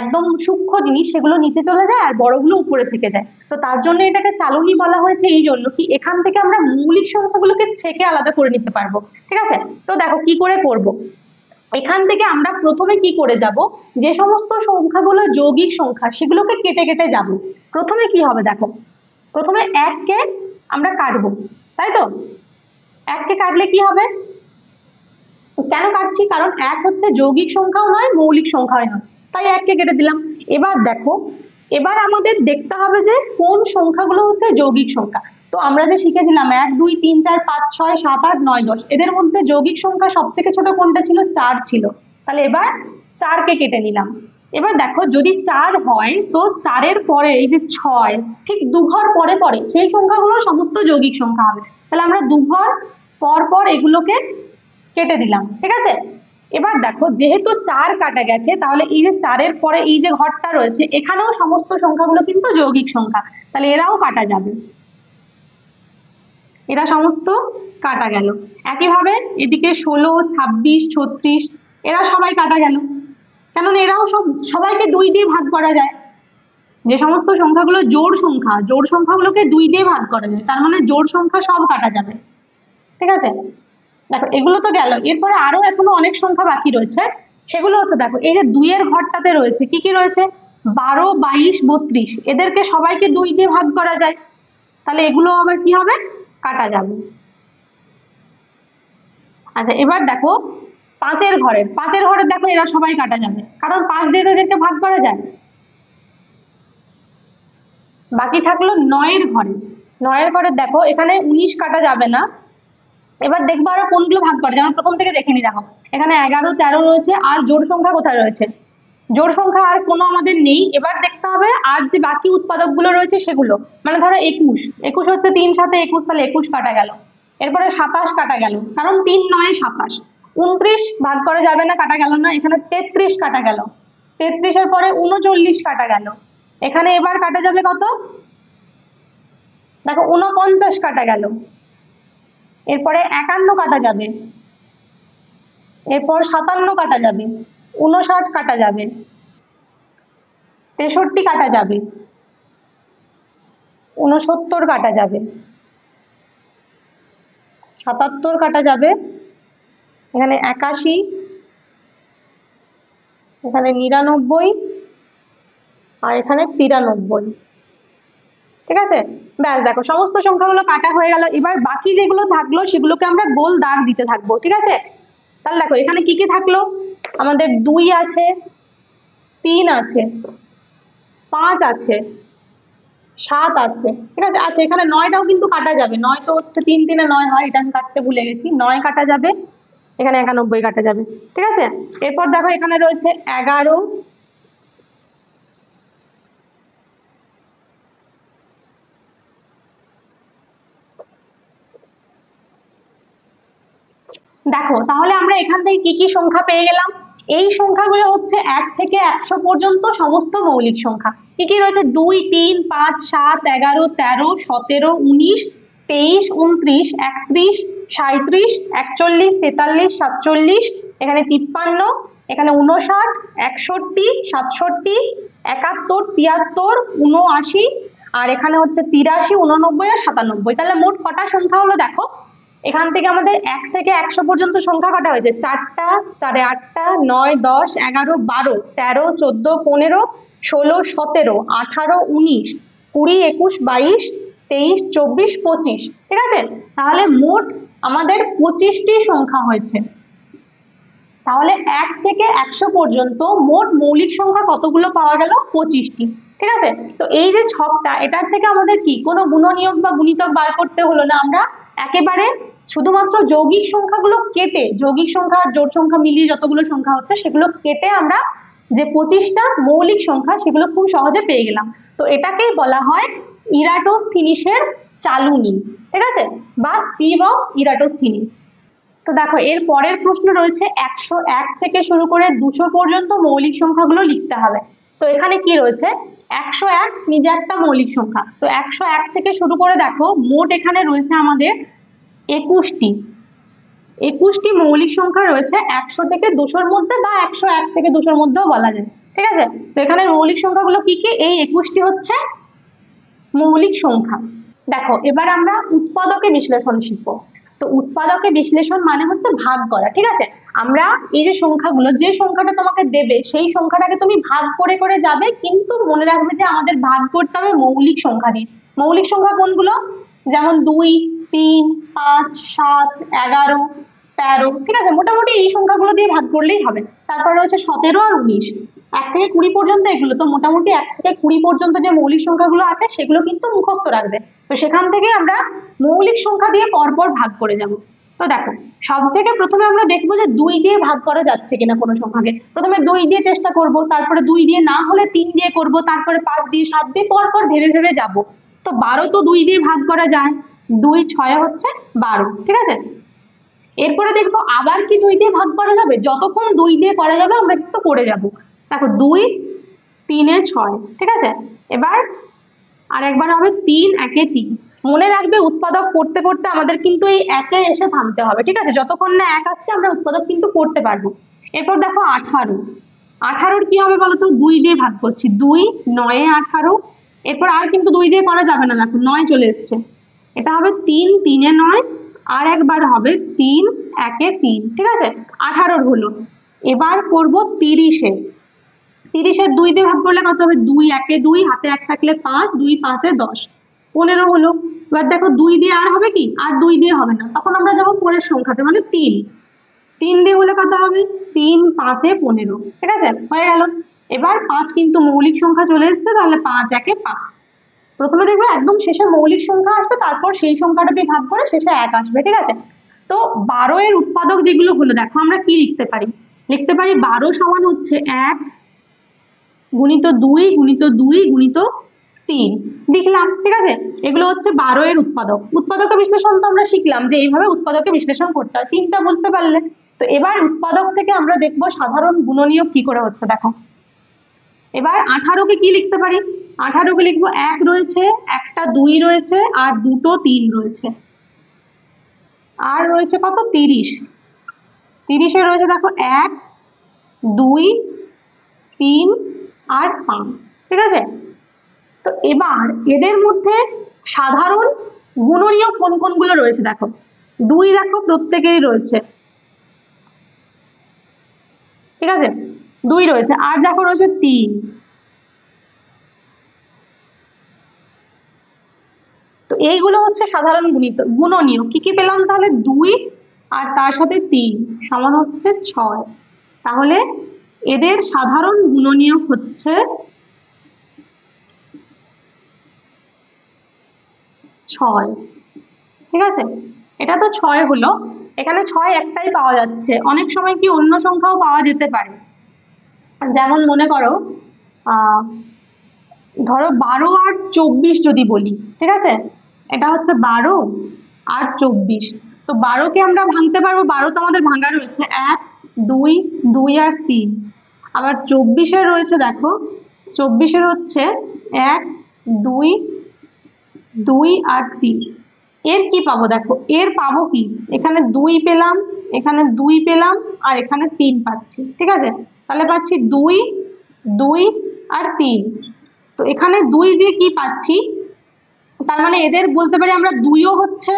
একদম সূক্ষ্ম জিনিস সেগুলো নিচে চলে যায় আর বড়গুলো উপরে থেকে যায়। তো তার জন্য এটাকে চালনী বলা হয়েছে, এই জন্য কি এখান থেকে আমরা মৌলিক সংখ্যাগুলোকে ছেঁকে আলাদা করে নিতে পারবো। ঠিক আছে, তো দেখো কি করে করব। এখান থেকে আমরা প্রথমে কি করে যাব, যে সমস্ত সংখ্যাগুলো যৌগিক সংখ্যা সেগুলোকে কেটে কেটে যাব। প্রথমে কি হবে দেখো, প্রথমে 1কে আমরা কাটবো, তাই তো? 1কে কাটলে কি হবে? কেন কাটছি? কারণ 1 হচ্ছে যৌগিক সংখ্যাও নয়, মৌলিক সংখ্যাও নয়, তাই 1কে কেটে দিলাম। এবার দেখো, এবার আমাদের দেখতে হবে যে কোন সংখ্যাগুলো হচ্ছে যৌগিক সংখ্যা। তো আমরা যে শিখেছিলাম 1 2 3 4 5 6 7 8 9 10, এদের মধ্যে যৌগিক সংখ্যা সব থেকে ছোট কোনটা ছিল? 4 ছিল। তাহলে এবার 4 কে কেটে নিলাম। এবার দেখো যদি 4 হয় তো 4 এর পরে এই যে 6 ঠিক 2 ঘর পরে পরে সেই সংখ্যাগুলো সমস্ত যৌগিক সংখ্যা হবে। তাহলে আমরা 2 ঘর পর পর এগুলোকে কেটে দিলাম, ঠিক আছে। এবার দেখো যেহেতু 4 কাটা গেছে, তাহলে এই যে 4 এর পরে এই যে ঘরটা রয়েছে এখানেও সমস্ত সংখ্যাগুলো কিন্তু যৌগিক সংখ্যা, তাহলে এরাও কাটা যাবে, এরা সমস্ত কাটা গেল। একইভাবে এদিকে 16 26 36 এরা সবাই কাটা গেল, কেননা এরাও সবাইকে 2 দিয়ে ভাগ করা যায়। যে সমস্ত সংখ্যাগুলো জোড় সংখ্যা, জোড় সংখ্যাগুলোকে 2 দিয়ে ভাগ করা যায়, তার মানে জোড় সংখ্যা সব কাটা যাবে, ঠিক আছে। দেখো এগুলো তো গেল, এরপরে আরো এখনো অনেক সংখ্যা বাকি রয়েছে। সেগুলো হচ্ছে দেখো এই যে 2 এর ঘরটাতে রয়েছে কি কি রয়েছে? 12 22 32, এদেরকে সবাইকে 2 দিয়ে ভাগ করা যায়, তাহলে এগুলো আবার কি হবে? কাটা যাবে। আচ্ছা এবার দেখো 5 এর ঘরের দেখো এরা সবাই কাটা যাবে, কারণ 5 দিয়ে এদেরকে ভাগ করা যায়। বাকি থাকলো 9 এর ঘরের দেখো এখানে 19 কাটা যাবে না। এবার দেখবো আরো কোনগুলো ভাগ করে, যেমন প্রথম থেকে দেখে নি। দেখো এখানে 11 13 রয়েছে, আর জোড় সংখ্যা কোথায় রয়েছে? জোড় সংখ্যা আর কোনো আমাদের নেই। এবার দেখতে হবে আর যে বাকি উৎপাদক গুলো রয়েছে সেগুলো, মানে ধরো 21 হচ্ছে 3 7 21, তাহলে 21 কাটা গেল। এরপরে 27 কাটা গেল, কারণ 3 9 27। 29 ভাগ করা যাবে না, কাটা গেল না। এখানে 33 কাটা গেল, 33 এর পরে 39 কাটা গেল। এখানে এবার কাটা যাবে কত? দেখো 49 কাটা গেল। এরপরে 51 কাটা যাবে, এরপর 57 কাটা যাবে, 59 কাটা যাবে, 63 কাটা যাবে, 69 কাটা যাবে, 77 কাটা যাবে, এখানে 81, এখানে 99, আর এখানে 93, ঠিক আছে। ব্যাস দেখো সমস্ত সংখ্যাগুলো কাটা হয়ে গেল। এবার বাকি যেগুলো থাকলো সেগুলোকে আমরা গোল দাগ দিতে থাকবো, ঠিক আছে। তাহলে দেখো এখানে কি কি থাকলো? আমাদের 2 আছে, 3 আছে, 5 আছে, 7 আছে, ঠিক আছে। আচ্ছা এখানে 9টাও কিন্তু কাটা যাবে, 9 তো হচ্ছে 3 3 9 হয়, এটা আমি কাটতে ভুলে গেছি। 9 কাটা যাবে, এখানে 91 কাটা যাবে, ঠিক আছে। এরপর দেখো এখানে রয়েছে 11, দেখো তাহলে আমরা এখান থেকে কি কি সংখ্যা পেয়ে গেলাম? এই সংখ্যাগুলো হচ্ছে 1 থেকে 100 পর্যন্ত সমস্ত মৌলিক সংখ্যা। কি কি রয়েছে? 2 3 5 7 11 13 17 19 23 29 31 37 41 43 47, এখানে 53, এখানে 59 61 67 71 73 79, আর এখানে হচ্ছে 83 89 আর 97। তাহলে মোট কটা সংখ্যা হলো দেখো? এখান থেকে আমাদের 1 থেকে 100 পর্যন্ত সংখ্যা কাটা হয়েছে 4টা, 4 8টা, 9 10 11 12 13 14 15 16 17 18 19 20 21 22 23 24 25, ঠিক আছে। তাহলে মোট আমাদের 25টি সংখ্যা হয়েছে। তাহলে 1 থেকে 100 পর্যন্ত মোট মৌলিক সংখ্যা কতগুলো পাওয়া গেল? 25টি, ঠিক আছে। তো এই যে ছকটা, এটার থেকে আমাদের কি কোনো গুণনীয়ক বা গুণিতক বার করতে হলো না। আমরা একেবারে শুধুমাত্র যৌগিক সংখ্যাগুলো কেটে, যৌগিক সংখ্যা আর জোড় সংখ্যা মিলিয়ে যতগুলো সংখ্যা হচ্ছে সেগুলো কেটে আমরা যে 25টা মৌলিক সংখ্যা সেগুলো খুব সহজে পেয়ে গেলাম। তো এটাকেই বলা হয় ইরাটোস্থিনিসের চালুনি, ঠিক আছে, বা সিভ অফ ইরাটোস্থিনিস। তো দেখো এর পরের প্রশ্ন রয়েছে 101 থেকে শুরু করে 200 পর্যন্ত মৌলিক সংখ্যাগুলো লিখতে হবে। তো এখানে কি রয়েছে? 101 নিজে একটা মৌলিক সংখ্যা। তো 101 থেকে শুরু করে দেখো মোট এখানে রয়েছে আমাদের 21টি মৌলিক সংখ্যা রয়েছে 100 থেকে 200-র মধ্যে, বা 101 থেকে 200-র মধ্যেও বলা যায়, ঠিক আছে। তো এখানে মৌলিক সংখ্যাগুলো কি কি? এই 21টি হচ্ছে মৌলিক সংখ্যা। দেখো এবার আমরা উৎপাদকে বিশ্লেষণ শিখবো। তো উৎপাদকে বিশ্লেষণ মানে হচ্ছে ভাগ করা, ঠিক আছে। আমরা এই যে সংখ্যাগুলো, যে সংখ্যাটা তোমাকে দেবে সেই সংখ্যাটাকে তুমি ভাগ করে করে যাবে, কিন্তু মনে রাখবে যে আমাদের ভাগ করতে হবে মৌলিক সংখ্যা দিয়ে। মৌলিক সংখ্যা কোনগুলো? যেমন 2 3 5 7 11 13, ঠিক আছে, মোটামুটি এই সংখ্যাগুলো দিয়ে ভাগ করলেই হবে। তারপর রয়েছে 17 আর 19, 1 থেকে 20 পর্যন্ত এগুলো, তো মোটামুটি 1 থেকে 20 পর্যন্ত যে মৌলিক সংখ্যাগুলো আছে সেগুলো কিন্তু মুখস্থ রাখবে। তো সেখান থেকে আমরা মৌলিক সংখ্যা দিয়ে পরপর ভাগ করে যাব। তো দেখো, সব থেকে প্রথমে আমরা দেখবো যে 2 দিয়ে ভাগ করা যাচ্ছে কিনা কোনো সংখ্যাকে। প্রথমে 2 দিয়ে চেষ্টা করব, তারপরে 2 দিয়ে না হলে 3 দিয়ে করব, তারপরে 5 দিয়ে, 7 দিয়ে, পরপর ভেবে ভেবে যাব। তো 12 তো 2 দিয়ে ভাগ করা যায়, 2 6 হচ্ছে 12, ঠিক আছে। এরপরে দেখবো আবার কি 2 দিয়ে ভাগ করা যাবে, যতক্ষণ 2 দিয়ে করা যাবে আমরা কিন্তু করে যাব। দেখো 2 3 এ 6, ঠিক আছে। এবার আর একবার হবে 3 1 এ 3। মনে রাখবে উৎপাদক করতে করতে আমাদের কিন্তু এই 1 এ এসে থামতে হবে, ঠিক আছে, যতক্ষণ না 1 আসছে আমরা উৎপাদক কিন্তু করতে পারবো। এরপর দেখো 18, 18 কি হবে বলতো, 2 দিয়ে ভাগ করছি, 2 9 এ 18। এরপর আর কিন্তু 2 দিয়ে করা যাবে না, দেখো 9 চলে এসছে, এটা হবে 3 3 এ 9, আর একবার হবে 3 1 এ 3, ঠিক আছে, 18 হলো। এবার করব 30 এ, 30 এর 2 দিয়ে ভাগ করলে কত হবে, 2 1 এ 2, হাতে 1 থাকলে 5, 2 5 এ 10, 15 হলো। এবার দেখো 2 দিয়ে আর হবে কি, আর 2 দিয়ে হবে না, তখন আমরা যাবো পরের সংখ্যাতে, মানে 3, 3 দিয়ে হলে কত হবে, 3 5 এ 15, ঠিক আছে, হয়ে গেল। এবার 5 কিন্তু মৌলিক সংখ্যা চলে এসছে, তাহলে 5 1 এ 5। প্রথমে দেখবে একদম শেষে মৌলিক সংখ্যা আসবে, তারপর সেই সংখ্যাটা দিয়ে ভাগ করে শেষে 1 আসবে, ঠিক আছে। তো 12 এর উৎপাদক যেগুলো হলো, দেখো আমরা কি লিখতে পারি, লিখতে পারি 12 সমান হচ্ছে 1 গুণিত 2 গুণিত 2 গুণিত 3, লিখলাম, ঠিক আছে। এগুলো হচ্ছে 12 এর উৎপাদক। উৎপাদকের বিশ্লেষণ তো আমরা শিখলাম যে এইভাবে উৎপাদকের বিশ্লেষণ করতে হয়, 3টা বুঝতে পারলে। তো এবার উৎপাদক থেকে আমরা দেখবো সাধারণ গুণনীয়ক কি করে হচ্ছে। দেখো এবার 18 কে কি লিখতে পারি, 18 কে লিখবো 1 রয়েছে, একটা 2 রয়েছে, আর দুটো 3 রয়েছে, আর রয়েছে কত, 30, 30 এ রয়েছে দেখো 1 2 3 আর 5, ঠিক আছে। তো এবার এদের মধ্যে সাধারণ গুণনীয়ক কোন কোনগুলো রয়েছে, দেখো 2 দেখো প্রত্যেকেরই রয়েছে, ঠিক আছে, 2 রয়েছে, আর দেখো রয়েছে 3। তো এইগুলো হচ্ছে সাধারণ গুণনীয়ক। কি কি পেলাম তাহলে, 2 আর তার সাথে 3 সমান হচ্ছে 6। তাহলে এদের সাধারণ গুণনীয়ক হচ্ছে 6, ঠিক আছে। এটা তো 6 হলো, এখানে 6 একটাই পাওয়া যাচ্ছে, অনেক সময় কি অন্য সংখ্যাও পাওয়া যেতে পারে, যেমন মনে করো ধরো 12 আর 24 যদি বলি, ঠিক আছে, এটা হচ্ছে 12 আর 24। তো 12 কে আমরা ভাঙতে পারবো, 12 তো আমাদের ভাঙা রয়েছে, 1 2 2 আর 3। আবার 24 এর রয়েছে, দেখো 24 এর হচ্ছে 1 2 2 আর 3। এর কি পাবো, দেখো এর পাবো কি, এখানে 2 পেলাম, এখানে 2 পেলাম, আর এখানে 3 পাচ্ছি, ঠিক আছে। তাহলে পাচ্ছি 2 2 আর 3। তো এখানে 2 দিয়ে কি পাচ্ছি, তার মানে এদের বলতে পারি আমরা 2ও হচ্ছে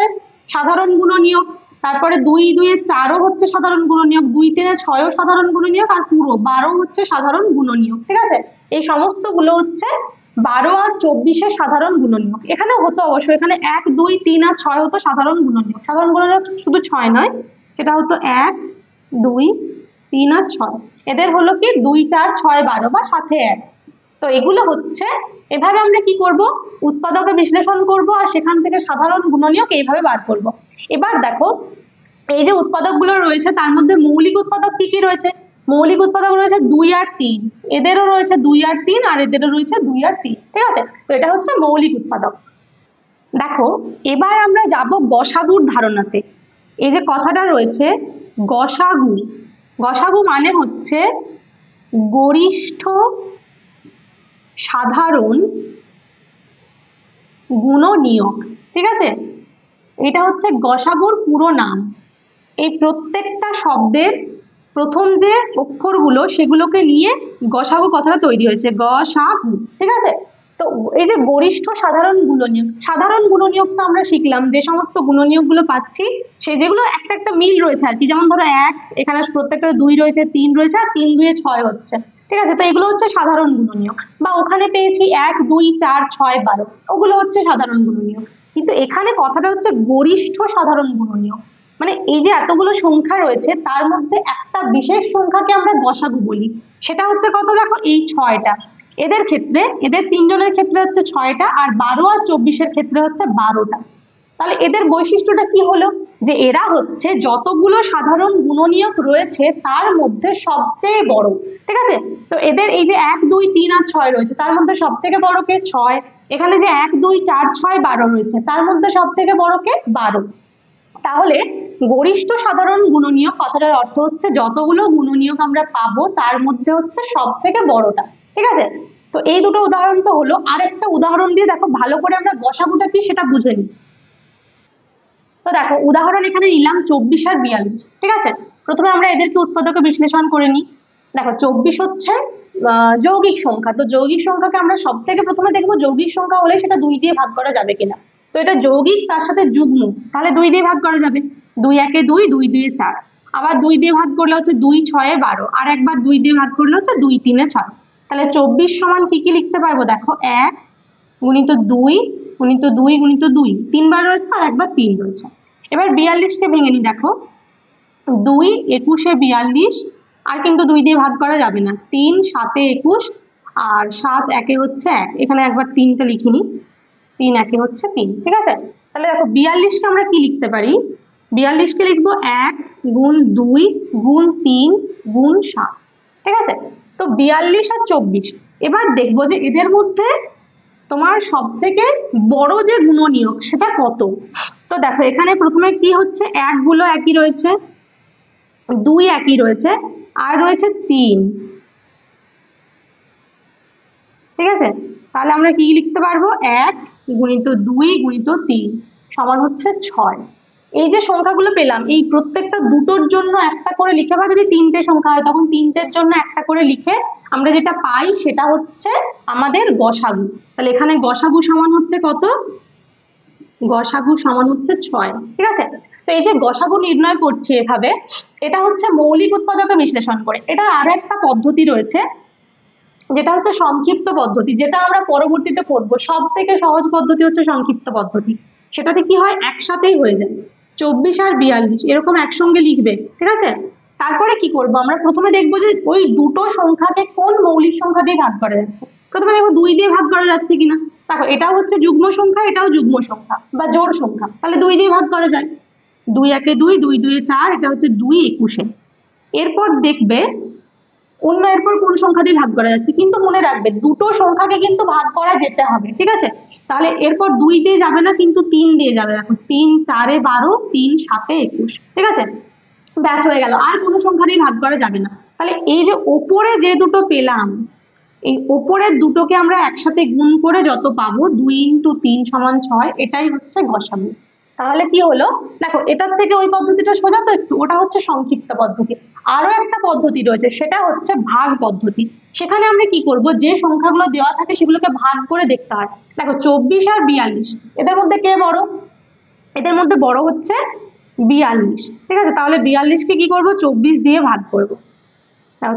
সাধারণ গুণনীয়ক, তারপরে 2 2 এ 4ও হচ্ছে সাধারণ গুণনীয়ক, 2 3 এ 6ও সাধারণ গুণনীয়ক, আর পুরো 12 হচ্ছে সাধারণ গুণনীয়ক, ঠিক আছে। এই সমস্ত গুলো হচ্ছে 12 আর 24 এর সাধারণ গুণনীয়ক। এখানে হতো অবশ্যই, এখানে 1 2 3 আর 6 হতো সাধারণ গুণনীয়ক। সাধারণ গুণনীয়ক শুধু 6 নয়, সেটা হতো 1 2 3 আর 6। এদের হলো কি 2 4 6 12 বা সাথে 1। তো এগুলো হচ্ছে, এভাবে আমরা কি করব, উৎপাদকে বিশ্লেষণ করব, আর সেখান থেকে সাধারণ গুণনীয়ক এইভাবে বার করব। এবার দেখো এই যে উৎপাদকগুলো রয়েছে তার মধ্যে মৌলিক উৎপাদক কি কি রয়েছে, মৌলিক উৎপাদক রয়েছে 2 আর 3, এদেরও রয়েছে 2 আর 3, আর এদেরও রয়েছে 2 আর 3, ঠিক আছে। তো এটা হচ্ছে মৌলিক উৎপাদক। দেখো এবার আমরা যাব গসাগুর ধারণাতে। এই যে কথাটা রয়েছে গসাগু, গসাগু মানে হচ্ছে গরিষ্ঠ সাধারণ গুণনীয়ক, ঠিক আছে। এটা হচ্ছে গসাগুর পুরো নাম। এই প্রত্যেকটা শব্দের প্রথম যে অক্ষরগুলো সেগুলোকে নিয়ে গসাগু কথাটা তৈরি হয়েছে, গসাগু, ঠিক আছে। তো এই যে গরিষ্ঠ সাধারণ গুণনীয়ক, সাধারণ গুণনীয়ক তো আমরা শিখলাম, যে সমস্ত গুণনীয়ক গুলো পাচ্ছি সে যেগুলো একটা একটা মিল রয়েছে আর কি, যেমন ধরো 1 এখানে প্রত্যেকটা 2 রয়েছে, 3 রয়েছে, আর 3 2 এ 6 হচ্ছে, ঠিক আছে। তো এগুলো হচ্ছে সাধারণ গুণনীয়ক। বা ওখানে পেয়েছি 1 2 4 6 12, ওগুলো হচ্ছে সাধারণ গুণনীয়ক। কিন্তু এখানে কথাটা হচ্ছে গরিষ্ঠ সাধারণ গুণনীয়ক। মানে এই যে এতগুলো সংখ্যা রয়েছে তার মধ্যে একটা বিশেষ সংখ্যাকে আমরা গসাগু বলি, সেটা হচ্ছে কত দেখো এই 6টা। এদের ক্ষেত্রে, এদের তিনজনের ক্ষেত্রে হচ্ছে 6টা, আর 12 আর 24-এর ক্ষেত্রে হচ্ছে 12টা। তাহলে এদের বৈশিষ্ট্যটা কি হলো, যে এরা হচ্ছে যতগুলো সাধারণ গুণনীয়ক রয়েছে তার মধ্যে সবচেয়ে বড়। ঠিক আছে, তো এদের এই যে 1 2 3 আর 6 রয়েছে তার মধ্যে সব থেকে বড় কে 6, এখানে যে 1 2 4 6 12 রয়েছে তার মধ্যে সব থেকে বড় কে 12। তাহলে গরিষ্ঠ সাধারণ গুণনীয়ক কথাটার অর্থ হচ্ছে যতগুলো গুণনীয়ক আমরা পাবো তার মধ্যে হচ্ছে সব থেকে বড়টা। ঠিক আছে, তো এই দুটো উদাহরণ তো হলো, আর একটা উদাহরণ দিয়ে দেখো ভালো করে আমরা গসাগুটা কি সেটা বুঝে নিই। তো দেখো উদাহরণ এখানে নিলাম 24 আর 42। ঠিক আছে, প্রথমে আমরা এদেরকে উৎপাদকে বিশ্লেষণ করে নিই। দেখো 24 হচ্ছে যৌগিক সংখ্যা, তো যৌগিক সংখ্যাকে আমরা সব থেকে প্রথমে দেখবো যৌগিক সংখ্যা হলে সেটা 2 দিয়ে ভাগ করা যাবে কিনা। তো এটা যৌগিক তার সাথে যুগ্ম, তাহলে 2 দিয়ে ভাগ করা যাবে। 2 1 2, 2 2 4, আবার 2 দিয়ে ভাগ করলে হচ্ছে 2 6 12, আর একবার 2 দিয়ে ভাগ করলে হচ্ছে 2 3 6। তাহলে 24 সমান কি কি লিখতে পারবো, দেখো 1 গুণিত 2 গুণিত 2 গুণিত 2, 3 বার রয়েছে আর একবার 3 রয়েছে। এবার 42কে ভেঙে নি, দেখো 2 21 42, আর কিন্তু 2 দিয়ে ভাগ করা যাবে না। 3 7 21, আর 7 1 হচ্ছে 1, এখানে একবার 3টা লিখিনি, 3 1 হচ্ছে 3। ঠিক আছে, তাহলে দেখো 42কে আমরা কি লিখতে পারি, 42কে লিখবো 1 গুণ 2 গুণ 3 গুণ 7। ঠিক আছে, তো 42 আর 24। এবার দেখবো যে এদের মধ্যে তোমার সব থেকে বড় যে গুণনীয়ক সেটা কত। তো দেখো এখানে প্রথমে কি হচ্ছে, 1 গুলো একই রয়েছে, 2 একই রয়েছে, আর রয়েছে 3। ঠিক আছে, তাহলে আমরা কি লিখতে পারবো, 1 গুণিত 2 গুণিত 3 সমান হচ্ছে 6। এই যে সংখ্যাগুলো পেলাম এই প্রত্যেকটা দুটোর জন্য একটা করে লিখে, বা যদি 3টে সংখ্যা হয় তখন 3টের জন্য একটা করে লিখে আমরা যেটা পাই সেটা হচ্ছে আমাদের গসাগু। তাহলে এখানে গসাগু সমান হচ্ছে কত, গসাগু সমান হচ্ছে 6। ঠিক আছে, তো এই যে গসাগু নির্ণয় করছি এভাবে, এটা হচ্ছে মৌলিক উৎপাদকে বিশ্লেষণ করে। এটা আরো একটা পদ্ধতি রয়েছে যেটা হচ্ছে সংক্ষিপ্ত পদ্ধতি, যেটা আমরা পরবর্তীতে করব। সব থেকে সহজ পদ্ধতি হচ্ছে সংক্ষিপ্ত পদ্ধতি, সেটাতে কি হয় একসাথেই হয়ে যায়। 24 আর 42 এরকম একসঙ্গে লিখবে। ঠিক আছে, তারপরে কি করব, আমরা প্রথমে দেখবো যে ওই দুটো সংখ্যাকে কোন মৌলিক সংখ্যা দিয়ে ভাগ করা যাচ্ছে। প্রথমে দেখবো 2 দিয়ে ভাগ করা যাচ্ছে কিনা। দেখো এটাও হচ্ছে যুগ্ম সংখ্যা, এটাও যুগ্ম সংখ্যা বা জোড় সংখ্যা, তাহলে 2 দিয়ে ভাগ করা যায়। 2 1 2, 2 2 4, এটা হচ্ছে 2 21। এরপর দেখবে অন্য এরপর কোন সংখ্যা দিয়ে ভাগ করা যাচ্ছে, কিন্তু মনে রাখবে দুটো সংখ্যাকে কিন্তু ভাগ করা যেতে হবে। ঠিক আছে, তাহলে এরপর 2 দিয়ে যাবে না, কিন্তু 3 দিয়ে যাবে। দেখো 3 4 12, 3 7 21। ঠিক আছে, ব্যাস হয়ে গেল, আর কোনো সংখ্যা দিয়ে ভাগ করা যাবে না। তাহলে এই যে ওপরে যে দুটো পেলাম, এই ওপরের দুটোকে আমরা একসাথে গুণ করে যত পাবো 2 × 3 সমান 6, এটাই হচ্ছে গসাগু। তাহলে কি হলো, দেখো এটার থেকে ওই পদ্ধতিটা সোজা তো একটু, ওটা হচ্ছে সংক্ষিপ্ত পদ্ধতি। আরো একটা পদ্ধতি রয়েছে সেটা হচ্ছে ভাগ পদ্ধতি। সেখানে আমরা কি করব, যে সংখ্যাগুলো দেওয়া থাকে সেগুলোকে ভাগ করে দেখতে হয়। দেখো 24 আর 42 এদের মধ্যে কে বড়, এদের মধ্যে বড় হচ্ছে 42। ঠিক আছে, তাহলে 42কে কি করব, 24 দিয়ে ভাগ করব।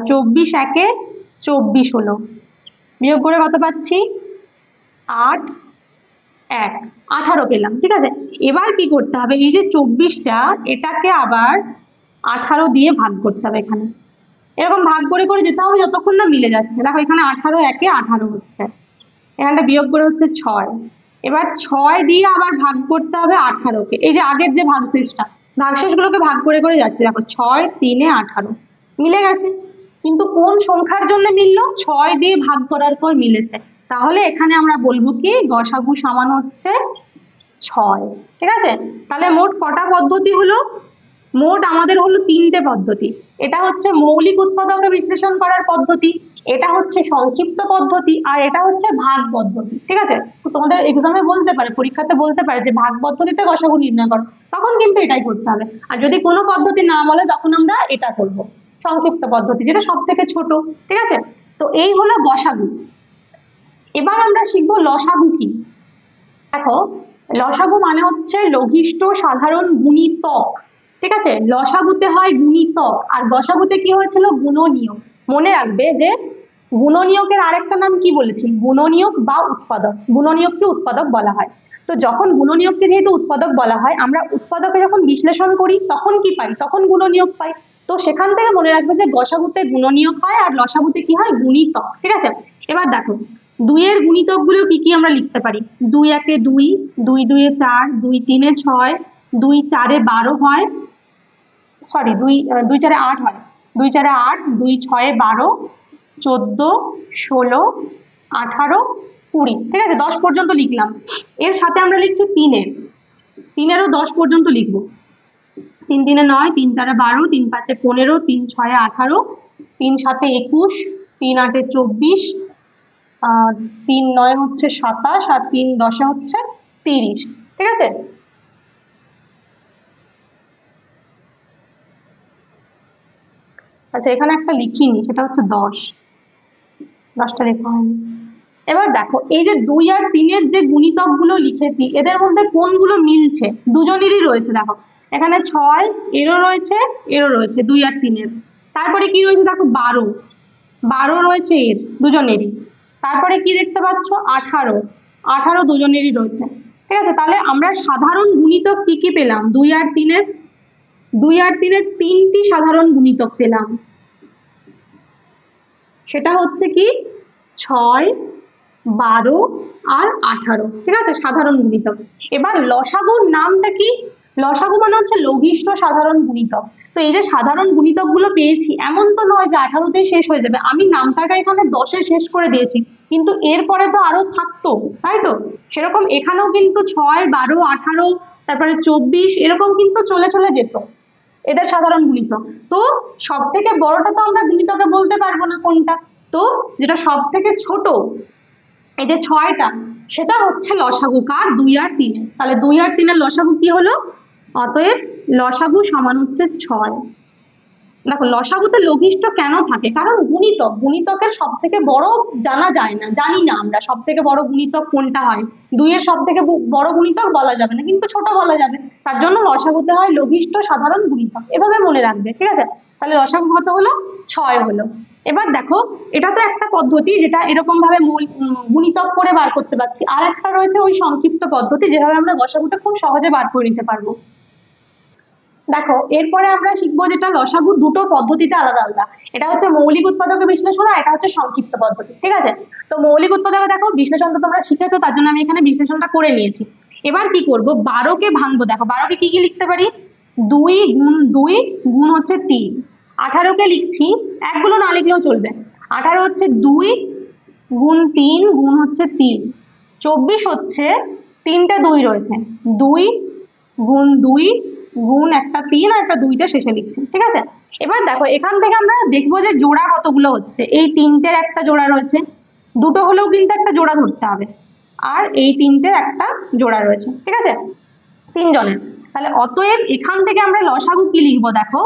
24 1 24 হলো, বিয়োগ করে কত পাচ্ছি, 8 1 18 পেলাম। ঠিক আছে, এবার কি করতে হবে, এই যে 24টা এটাকে আবার 18 দিয়ে ভাগ করতে হবে। এখানে এরকম ভাগ করে করে যেতে হবে যতক্ষণ না মিলে যাচ্ছে। দেখো এখানে 18 1 18 হচ্ছে, এখানটা বিয়োগ করে হচ্ছে 6। এবার 6 দিয়ে আবার ভাগ করতে হবে 18কে, এই যে আগের যে ভাগশেষটা, ভাগশেষগুলোকে ভাগ করে করে যাচ্ছে। দেখো 6 3 18 মিলে গেছে, কিন্তু কোন সংখ্যার জন্য মিললো, 6 দিয়ে ভাগ করার পর মিলেছে। তাহলে এখানে আমরা বলবো কি গসাগু সমান হচ্ছে 6। ঠিক আছে, তাহলে মোট কটা পদ্ধতি হলো, মোট আমাদের হলো 3টে পদ্ধতি। এটা হচ্ছে মৌলিক উৎপাদকে বিশ্লেষণ করার পদ্ধতি, এটা হচ্ছে সংক্ষিপ্ত পদ্ধতি, আর এটা হচ্ছে ভাগ পদ্ধতি। ঠিক আছে, তো তোমাদের এক্সামে বলতে পারে, পরীক্ষাতে বলতে পারে যে ভাগ পদ্ধতিতে গসাগু নির্ণয় করো, তখন কিন্তু এটাই করতে হবে। আর যদি কোনো পদ্ধতি না বলে তখন আমরা এটা করব, সংক্ষিপ্ত পদ্ধতি, যেটা সব থেকে ছোট। ঠিক আছে, তো এই হলো গসাগু। এবার আমরা শিখবো লসাগু কি। দেখো লসাগু মানে হচ্ছে লঘিষ্ঠ সাধারণ গুণিতক। ঠিক আছে, লসাগুতে হয় গুণিতক, আর গসাগুতে কি হয়েছিল, গুণনীয়ক। মনে রাখবে যে গুণনীয়কের আরেকটা নাম কি বলেছি, গুণনীয়ক বা উৎপাদক। গুণনীয়ককে উৎপাদক বলা হয়। তো যখন গুণনীয়ককে যেহেতু উৎপাদক বলা হয়, আমরা উৎপাদকে যখন বিশ্লেষণ করি তখন কি পাই? তখন গুণনীয়ক পাই। তো সেখান থেকে মনে রাখবে যে গসাগুতে গুণনীয়ক হয় আর লসাগুতে কি হয়? গুণিতক। ঠিক আছে, এবার দেখো দুইয়ের গুণিতক গুলো কি কি আমরা লিখতে পারি। 2 একে 2, 2 2 4, 2 3 6, 2 4 12 হয়, সরি 2 2 4 8 হয়, 2 4 8, 2 6 12, 14 16 18 20। ঠিক আছে, 10 পর্যন্ত লিখলাম। এর সাথে আমরা লিখছি তিনেরও 10 পর্যন্ত লিখবো। 3 3 9, 3 4 12, 3 5 15, 3 6 18, 3 7 21, 3 8 24, 3 9 হচ্ছে 27 আর 3 10 হচ্ছে 30। ঠিক আছে, আচ্ছা এখানে একটা লিখিনি, সেটা হচ্ছে 10টা লেখা হয়নি। এবার দেখো এই যে 2 আর 3 যে গুণিতক গুলো লিখেছি, এদের মধ্যে কোনগুলো মিলছে? দুজনেরই রয়েছে। দেখো এখানে 6 এরও রয়েছে, এরও রয়েছে 2 আর 3। তারপরে কি রয়েছে? দেখো 12 রয়েছে এর, দুজনেরই। তারপরে কি দেখতে পাচ্ছ? 18 দুজনেরই রয়েছে। ঠিক আছে, তাহলে আমরা সাধারণ গুণিতক কি কি পেলাম? 2 আর 3-এর 3টি সাধারণ গুণিতক পেলাম। সেটা হচ্ছে কি? 6, 12 আর 18। ঠিক আছে, সাধারণ গুণিতক। এবার লসাগুর নামটা কি? লসাগু মানে হচ্ছে লঘিষ্ঠ সাধারণ গুণিতক। তো এই যে সাধারণ গুণিতক গুলো পেয়েছি, এমন তো নয় যে 18তেই শেষ হয়ে যাবে। আমি নামটাটা এখানে 10-এ শেষ করে দিয়েছি, কিন্তু এরপরে তো আরো থাকতো, তাই তো? সেরকম এখানেও কিন্তু 6, 12, 18, তারপরে 24 এরকম কিন্তু চলে চলে যেত এদের সাধারণ গুণিতক। তো সব থেকে বড়টা তো আমরা গুণিতকে বলতে পারবো না কোনটা, তো যেটা সব থেকে ছোট এই যে 6টা, সেটা হচ্ছে লসাগু। কার? 2 আর 3। তাহলে 2 আর 3-এর লসাগু কি হলো? অতএব লসাগু সমান হচ্ছে 6। দেখো লসাগুতে লঘিষ্ঠ কেন থাকে? কারণ গুণিতকের সব থেকে বড় জানা যায় না, জানি না আমরা সব থেকে বড় গুণিতক কোনটা হয়। 2 এর সব থেকে বড় গুণিতক বলা যাবে না, কিন্তু ছোট বলা যাবে। তার জন্য লসাগুতে হয় লঘিষ্ঠ সাধারণ গুণিতক। এভাবে মনে রাখবে। ঠিক আছে, তাহলে লসাগু কত হলো? 6 হলো। এবার দেখো এটা তো একটা পদ্ধতি যেটা এরকম ভাবে গুণিতক করে বার করতে পারছি, আর একটা রয়েছে ওই সংক্ষিপ্ত পদ্ধতি, যেভাবে আমরা লসাগুটা খুব সহজে বার করে নিতে পারবো। দেখো এরপরে আমরা শিখবো যেটা লসাগু দুটো পদ্ধতিতে আলাদা আলাদা। এটা হচ্ছে মৌলিক উৎপাদকে বিশ্লেষণ আর এটা হচ্ছে সংক্ষিপ্ত পদ্ধতি। ঠিক আছে, তো মৌলিক উৎপাদকে দেখো বিশ্লেষণ তো তোমরা শিখেছো, তার জন্য আমি এখানে বিশ্লেষণটা করে নিয়েছি। এবার কি করব? 12কে ভাঙবো। দেখো 12কে কি কি লিখতে পারি? 2 গুণ 2 গুণ হচ্ছে 3। 18কে লিখছি, একগুলো না লিখলেও চলবে। 18 হচ্ছে 2 গুণ 3 গুণ হচ্ছে 3। 24 হচ্ছে 3টে 2 রয়েছে, 2 গুণ 2 গুণ একটা 3 আর একটা 2টা শেষে লিখছি। ঠিক আছে, এবার দেখো এখান থেকে আমরা দেখবো যে জোড়া কতগুলো হচ্ছে। এই 3টের একটা জোড়া রয়েছে, দুটো হলেও কিন্তু একটা জোড়া ধরতে হবে, আর এই 3টের একটা জোড়া রয়েছে। ঠিক আছে, 3 জনের। তাহলে অতএব এখান থেকে আমরা লসাগু কি লিখবো? দেখো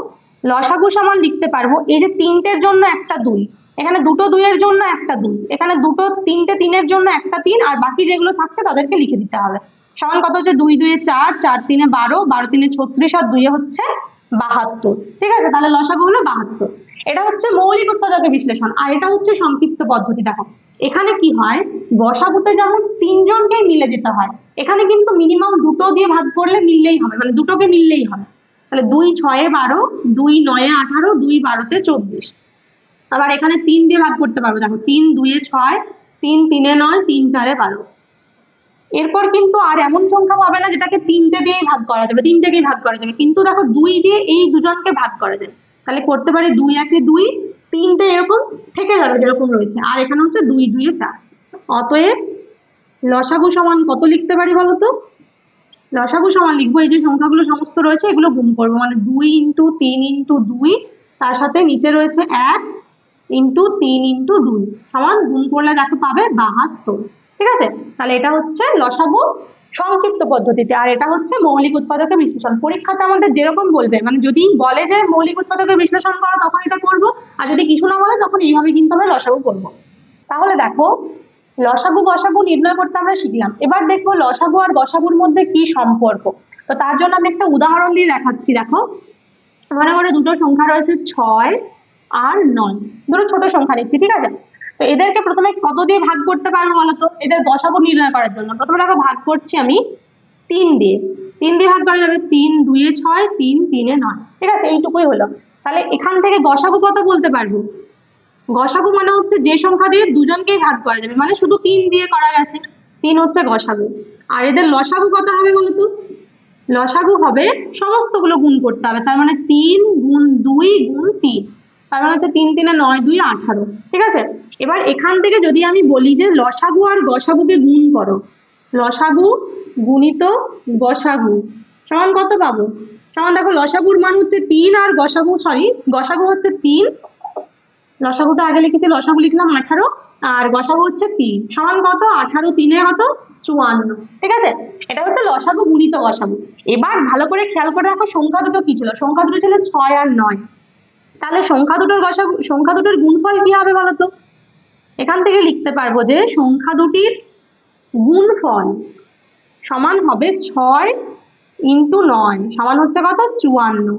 লসাগু সমান লিখতে পারবো এই যে 3টের জন্য একটা 2, এখানে দুটো 2 এর জন্য একটা 2, এখানে দুটো 3টে 3-এর জন্য একটা 3, আর বাকি যেগুলো থাকছে তাদেরকে লিখে দিতে হবে। সমান কত হচ্ছে? 2 2 4, 4 3 12, 12 3 36 আর 2 হচ্ছে 72। ঠিক আছে, তাহলে লসাগু হলো 72। এটা হচ্ছে মৌলিক উৎপাদকে বিশ্লেষণ, আর এটা হচ্ছে সংক্ষিপ্ত পদ্ধতি। দেখো এখানে কি হয়? গসাগুতে যেমন 3 জনকে মিলে যেতে হয়, এখানে কিন্তু মিনিমাম দুটো দিয়ে ভাগ করলে মিললেই হবে, মানে দুটোকে মিললেই হবে। তাহলে 2 6 12, 2 9 18, 2 12 24। আবার এখানে 3 দিয়ে ভাগ করতে পারবো। দেখো 3 2 6, 3 3 9, 3 4 12। এরপর কিন্তু আর এমন সংখ্যা পাবে না যেটাকে 3টে দিয়েই ভাগ করা যাবে, 3টেকেই ভাগ করা যাবে, কিন্তু দেখো 2 দিয়ে এই দুজনকে ভাগ করা যায়। তাহলে করতে পারি 2 1 2, 3টে এরকম থেকে যাবে যেরকম রয়েছে, আর এখানে হচ্ছে 2 2 4। অতএব লসাগু সমান কত লিখতে পারি বলো তো? লসাগু সমান লিখবো এই যে সংখ্যাগুলো সমস্ত রয়েছে এগুলো গুণ করবো, মানে 2 × 3 × 2, তার সাথে নিচে রয়েছে 1 × 3 × 2 সমান গুণ করলে দেখো পাবে 72। ঠিক আছে, তাহলে এটা হচ্ছে লসাগু সংক্ষিপ্ত পদ্ধতিতে, আর এটা হচ্ছে মৌলিক উৎপাদকে বিশ্লেষণ। পরীক্ষাতে আমাদের যেরকম বলবে, মানে যদি বলে যে মৌলিক উৎপাদকে বিশ্লেষণ করো তখন এটা করবো, আর যদি কিছু না বলে তখন এইভাবে কিন্তু আমরা লসাগু করবো। তাহলে দেখো লসাগু গসাগু নির্ণয় করতে আমরা শিখলাম। এবার দেখবো লসাগু আর গসাগুর মধ্যে কি সম্পর্ক। তো তার জন্য আমি একটা উদাহরণ দিয়ে দেখাচ্ছি। দেখো মনে করো দুটো সংখ্যা রয়েছে 6 আর 9, দুটো ছোট সংখ্যা নিচ্ছি। ঠিক আছে, তো এদেরকে প্রথমে কত দিয়ে ভাগ করতে পারবো বলতো? এদের গসাগু নির্ণয় করার জন্য প্রথমে দেখো ভাগ করছি আমি 3 দিয়ে। 3 দিয়ে ভাগ করা যাবে, 3 2 এ 6, 3 3 এ 9। ঠিক আছে, এইটুকুই হলো। তাহলে এখান থেকে গসাগু কত বলতে পারবো? গসাগু মানে হচ্ছে যে সংখ্যা দিয়ে দুজনকেই ভাগ করা যাবে, মানে শুধু 3 দিয়ে করা গেছে, 3 হচ্ছে গসাগু। আর এদের লসাগু কত হবে বলতো? লসাগু হবে সমস্তগুলো গুণ করতে হবে, তার মানে 3 গুণ 2 গুণ 3, তার মানে হচ্ছে 3 3 এ 9 2 18। ঠিক আছে, এবার এখান থেকে যদি আমি বলি যে লসাগু আর গসাগুকে গুণ করো, লসাগু গুণিত গসাগু সমান কত পাবো? সমান দেখো লসাগুর মান হচ্ছে 3 আর গসাগু হচ্ছে 3, লসাগুটা আগে লিখেছি, লসাগু লিখলাম 18 আর গসাগু হচ্ছে 3, সমান কত? 18 3 এ কত? 54। ঠিক আছে, এটা হচ্ছে লসাগু গুণিত গসাগু। এবার ভালো করে খেয়াল করে রাখো সংখ্যা দুটো কি ছিল? সংখ্যা দুটো ছিল 6 আর 9। তাহলে সংখ্যা দুটোর গুণফল কি হবে বলতো? এখান থেকে লিখতে পারবো যে সংখ্যা দুটির গুণফল সমান হবে 6 ইন্টু 9 সমান হচ্ছে কত? 54।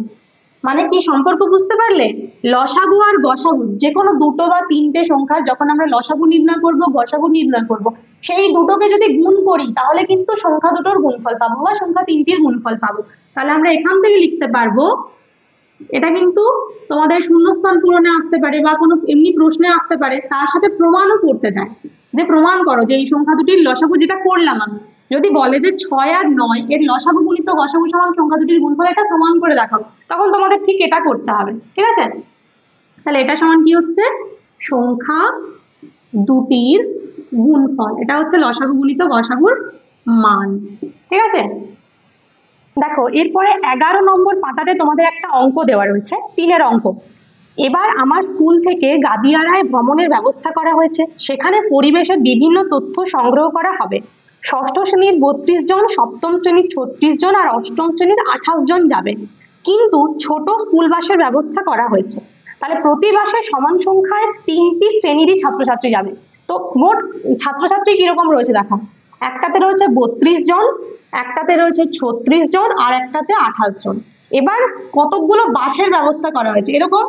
মানে কি সম্পর্ক বুঝতে পারলে? লসাগু আর গসাগু যে কোনো দুটো বা তিনটে সংখ্যার যখন আমরা লসাগু নির্ণয় করব, গসাগু নির্ণয় করব, সেই দুটোকে যদি গুণ করি তাহলে কিন্তু সংখ্যা দুটোর গুণফল পাবো বা সংখ্যা তিনটির গুণফল পাবো। তাহলে আমরা এখান থেকে লিখতে পারবো, এটা কিন্তু তোমাদের শূন্যস্থান পূরণে আসতে পারে বা কোনো এমনি প্রশ্নে আসতে পারে, তার সাথে প্রমাণও করতে দেয় যে প্রমাণ করো যে এই সংখ্যা দুটির লসাগু, যেটা করলাম আমি। যদি বলে যে 6 আর 9 এর লসাগু গুণিত গসাগু সমান সংখ্যা দুটির গুণফল, এটা প্রমাণ করে দেখাও, তখন তোমাদের ঠিক এটা করতে হবে। ঠিক আছে, তাহলে এটা সমান কি হচ্ছে? সংখ্যা দুটির গুণফল, এটা হচ্ছে লসাগু গুণিত গসাগুর মান। ঠিক আছে, দেখো এরপরে 11 নম্বর পাতাতে তোমাদের একটা অঙ্ক দেওয়া রয়েছে, 3-এর অঙ্ক। এবার আমার স্কুল থেকে গাদিয়ারায় ভ্রমণের ব্যবস্থা করা হয়েছে, সেখানে পরিবেশের বিভিন্ন তথ্য সংগ্রহ করা হবে। ষষ্ঠ শ্রেণীর 32 জন, সপ্তম শ্রেণীর 36 জন আর অষ্টম শ্রেণীর 28 জন যাবে, কিন্তু ছোট স্কুল বাসের ব্যবস্থা করা হয়েছে। তাহলে প্রতি বাসে সমান সংখ্যায় 3টি শ্রেণীরই ছাত্রছাত্রী যাবে। তো মোট ছাত্রছাত্রী কিরকম রয়েছে দেখো, একটাতে রয়েছে 32 জন, একটাতে রয়েছে 36 জন আর একটাতে 28 জন। এবার কতগুলো বাসের ব্যবস্থা করা হয়েছে, এরকম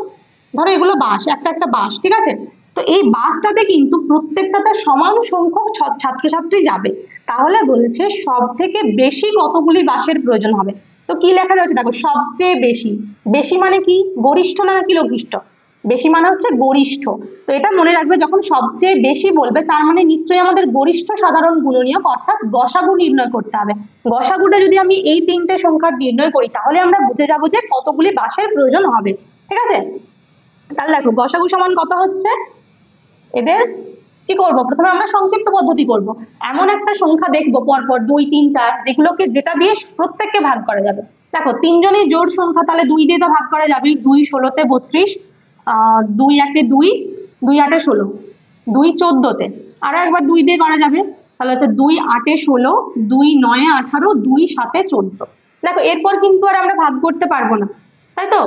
ধরো এগুলো বাস, একটা একটা বাস। ঠিক আছে, তো এই বাসটাতে কিন্তু প্রত্যেকটাতে সমান সংখ্যক ছাত্রছাত্রী যাবে। তাহলে বলছে সব থেকে বেশি কতগুলি বাসের প্রয়োজন হবে। তো কি লেখা রয়েছে দেখো, সবচেয়ে বেশি। বেশি মানে কি? গরিষ্ঠ না নাকি লঘিষ্ঠ? বেশি মানে হচ্ছে গরিষ্ঠ। তো এটা মনে রাখবে, যখন সবচেয়ে বেশি বলবে তার মানে নিশ্চয়ই আমাদের গরিষ্ঠ সাধারণ গুণনীয়ক অর্থাৎ গসাগু নির্ণয় করতে হবে। গসাগুটা যদি আমি এই 3টে সংখ্যার নির্ণয় করি তাহলে আমরা বুঝে যাবো যে কতগুলি বাসের প্রয়োজন হবে। ঠিক আছে, তাহলে দেখো গসাগু সমান কত হচ্ছে, এদের কি করব? প্রথমে আমরা সংক্ষিপ্ত পদ্ধতি করব। এমন একটা সংখ্যা দেখবো পরপর 2 3 4, যেটা দিয়ে প্রত্যেককে ভাগ করা যাবে। দেখো 3 জনের জোড় সংখ্যা, তাহলে 2 দিয়ে তো ভাগ করা যাবে। 2 16 32, 2 1 2, 2 8 16, 2 14, আরো একবার 2 দিয়ে করা যাবে, তাহলে হচ্ছে 2 8 16, 2 9 18, 2 7 14। দেখো এরপর কিন্তু আর আমরা ভাগ করতে পারবো না, তাই তো?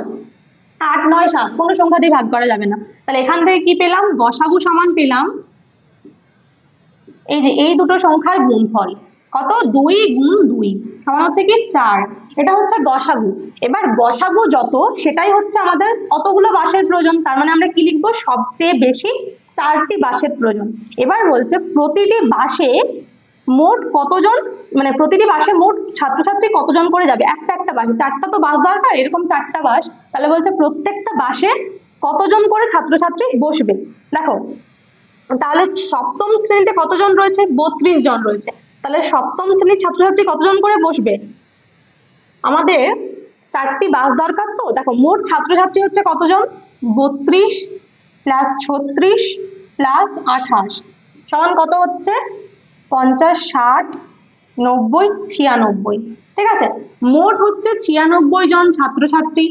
8 9 7 কোনো সংখ্যা দিয়ে ভাগ করা যাবে না। তাহলে এখান থেকে কি পেলাম? গসাগু সমান পেলাম এই যে এই দুটো সংখ্যার গুণফল কত? 2 গুণ 2 সমান হচ্ছে কি 4। এটা হচ্ছে গসাগু। এবার গসাগু যত সেটাই হচ্ছে আমাদের কতগুলো বাসের প্রয়োজন, তার মানে আমরা কি লিখবো? সবচেয়ে বেশি 4টি বাসের প্রয়োজন। এবার বলছে প্রতিটি বাসে মোট কতজন, মানে প্রতিটি বাসে মোট ছাত্রছাত্রী কতজন করে যাবে? একটা একটা বাসে 4টা তো বাস দরকার, এরকম 4টা বাস। তাহলে বলছে প্রত্যেকটা বাসে কতজন করে ছাত্রছাত্রী বসবে। দেখো তাহলে সপ্তম শ্রেণীতে কতজন রয়েছে? 32 জন রয়েছে। তাহলে সপ্তম শ্রেণীর ছাত্রছাত্রী কতজন করে বসবে? আমাদের 4টি বাস দরকার, তো দেখো মোট ছাত্রছাত্রী হচ্ছে কতজন? 32 প্লাস 36 প্লাস 28 সমান কত হচ্ছে? 50 60 90 96। ঠিক আছে, মোট হচ্ছে 96 জন ছাত্রছাত্রী।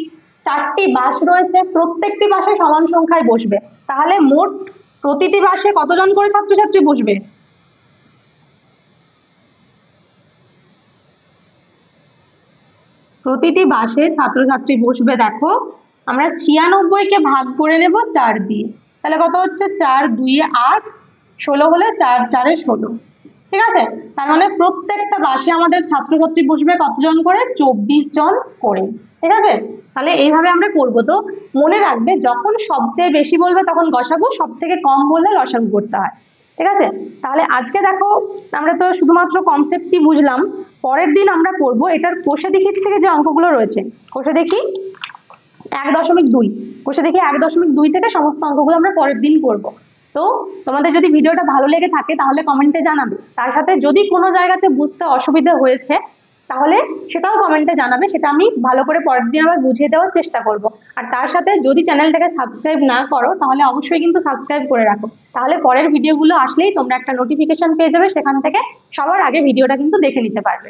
4টি বাস রয়েছে, প্রত্যেকটি বাসে সমান সংখ্যায় বসবে। তাহলে মোট প্রতিটি বাসে কতজন করে ছাত্রছাত্রী বসবে? প্রতিটি বাসে ছাত্রছাত্রী বসবে, দেখো আমরা 96কে ভাগ করে নেব 4 দিয়ে, তাহলে কত হচ্ছে? 4 2 8, 16 হলে 4 4 16। ঠিক আছে, তার মানে প্রত্যেকটা বাসে আমাদের ছাত্রছাত্রী বসবে কতজন করে? 24 জন করে। ঠিক আছে, তাহলে এইভাবে আমরা করব। তো মনে রাখবে, যখন সবচেয়ে বেশি বলবে তখন গসাগু, সব থেকে কম বললে লসাগু করতে হয়। ঠিক আছে? তাহলে আজকে দেখো আমরা তো শুধুমাত্র কনসেপ্টই বুঝলাম, পরের দিন আমরা করব এটার কোষে দেখির থেকে যে অঙ্কগুলো রয়েছে। কোষে দেখি 1.2, কোষে দেখি 1.2 থেকে সমস্ত অঙ্কগুলো আমরা পরের দিন করব। তো তোমাদের যদি ভিডিওটা ভালো লেগে থাকে তাহলে কমেন্টে জানাবে, তার সাথে যদি কোনো জায়গাতে বুঝতে অসুবিধা হয়েছে তাহলে সেটাও কমেন্টে জানাবে, সেটা আমি ভালো করে পরের দিন আবার বুঝিয়ে দেওয়ার চেষ্টা করব। আর তার সাথে যদি চ্যানেলটাকে সাবস্ক্রাইব না করো তাহলে অবশ্যই কিন্তু সাবস্ক্রাইব করে রাখো, তাহলে পরের ভিডিওগুলো আসলেই তোমরা একটা নোটিফিকেশন পেয়ে যাবে, সেখান থেকে সবার আগে ভিডিওটা কিন্তু দেখে নিতে পারবে।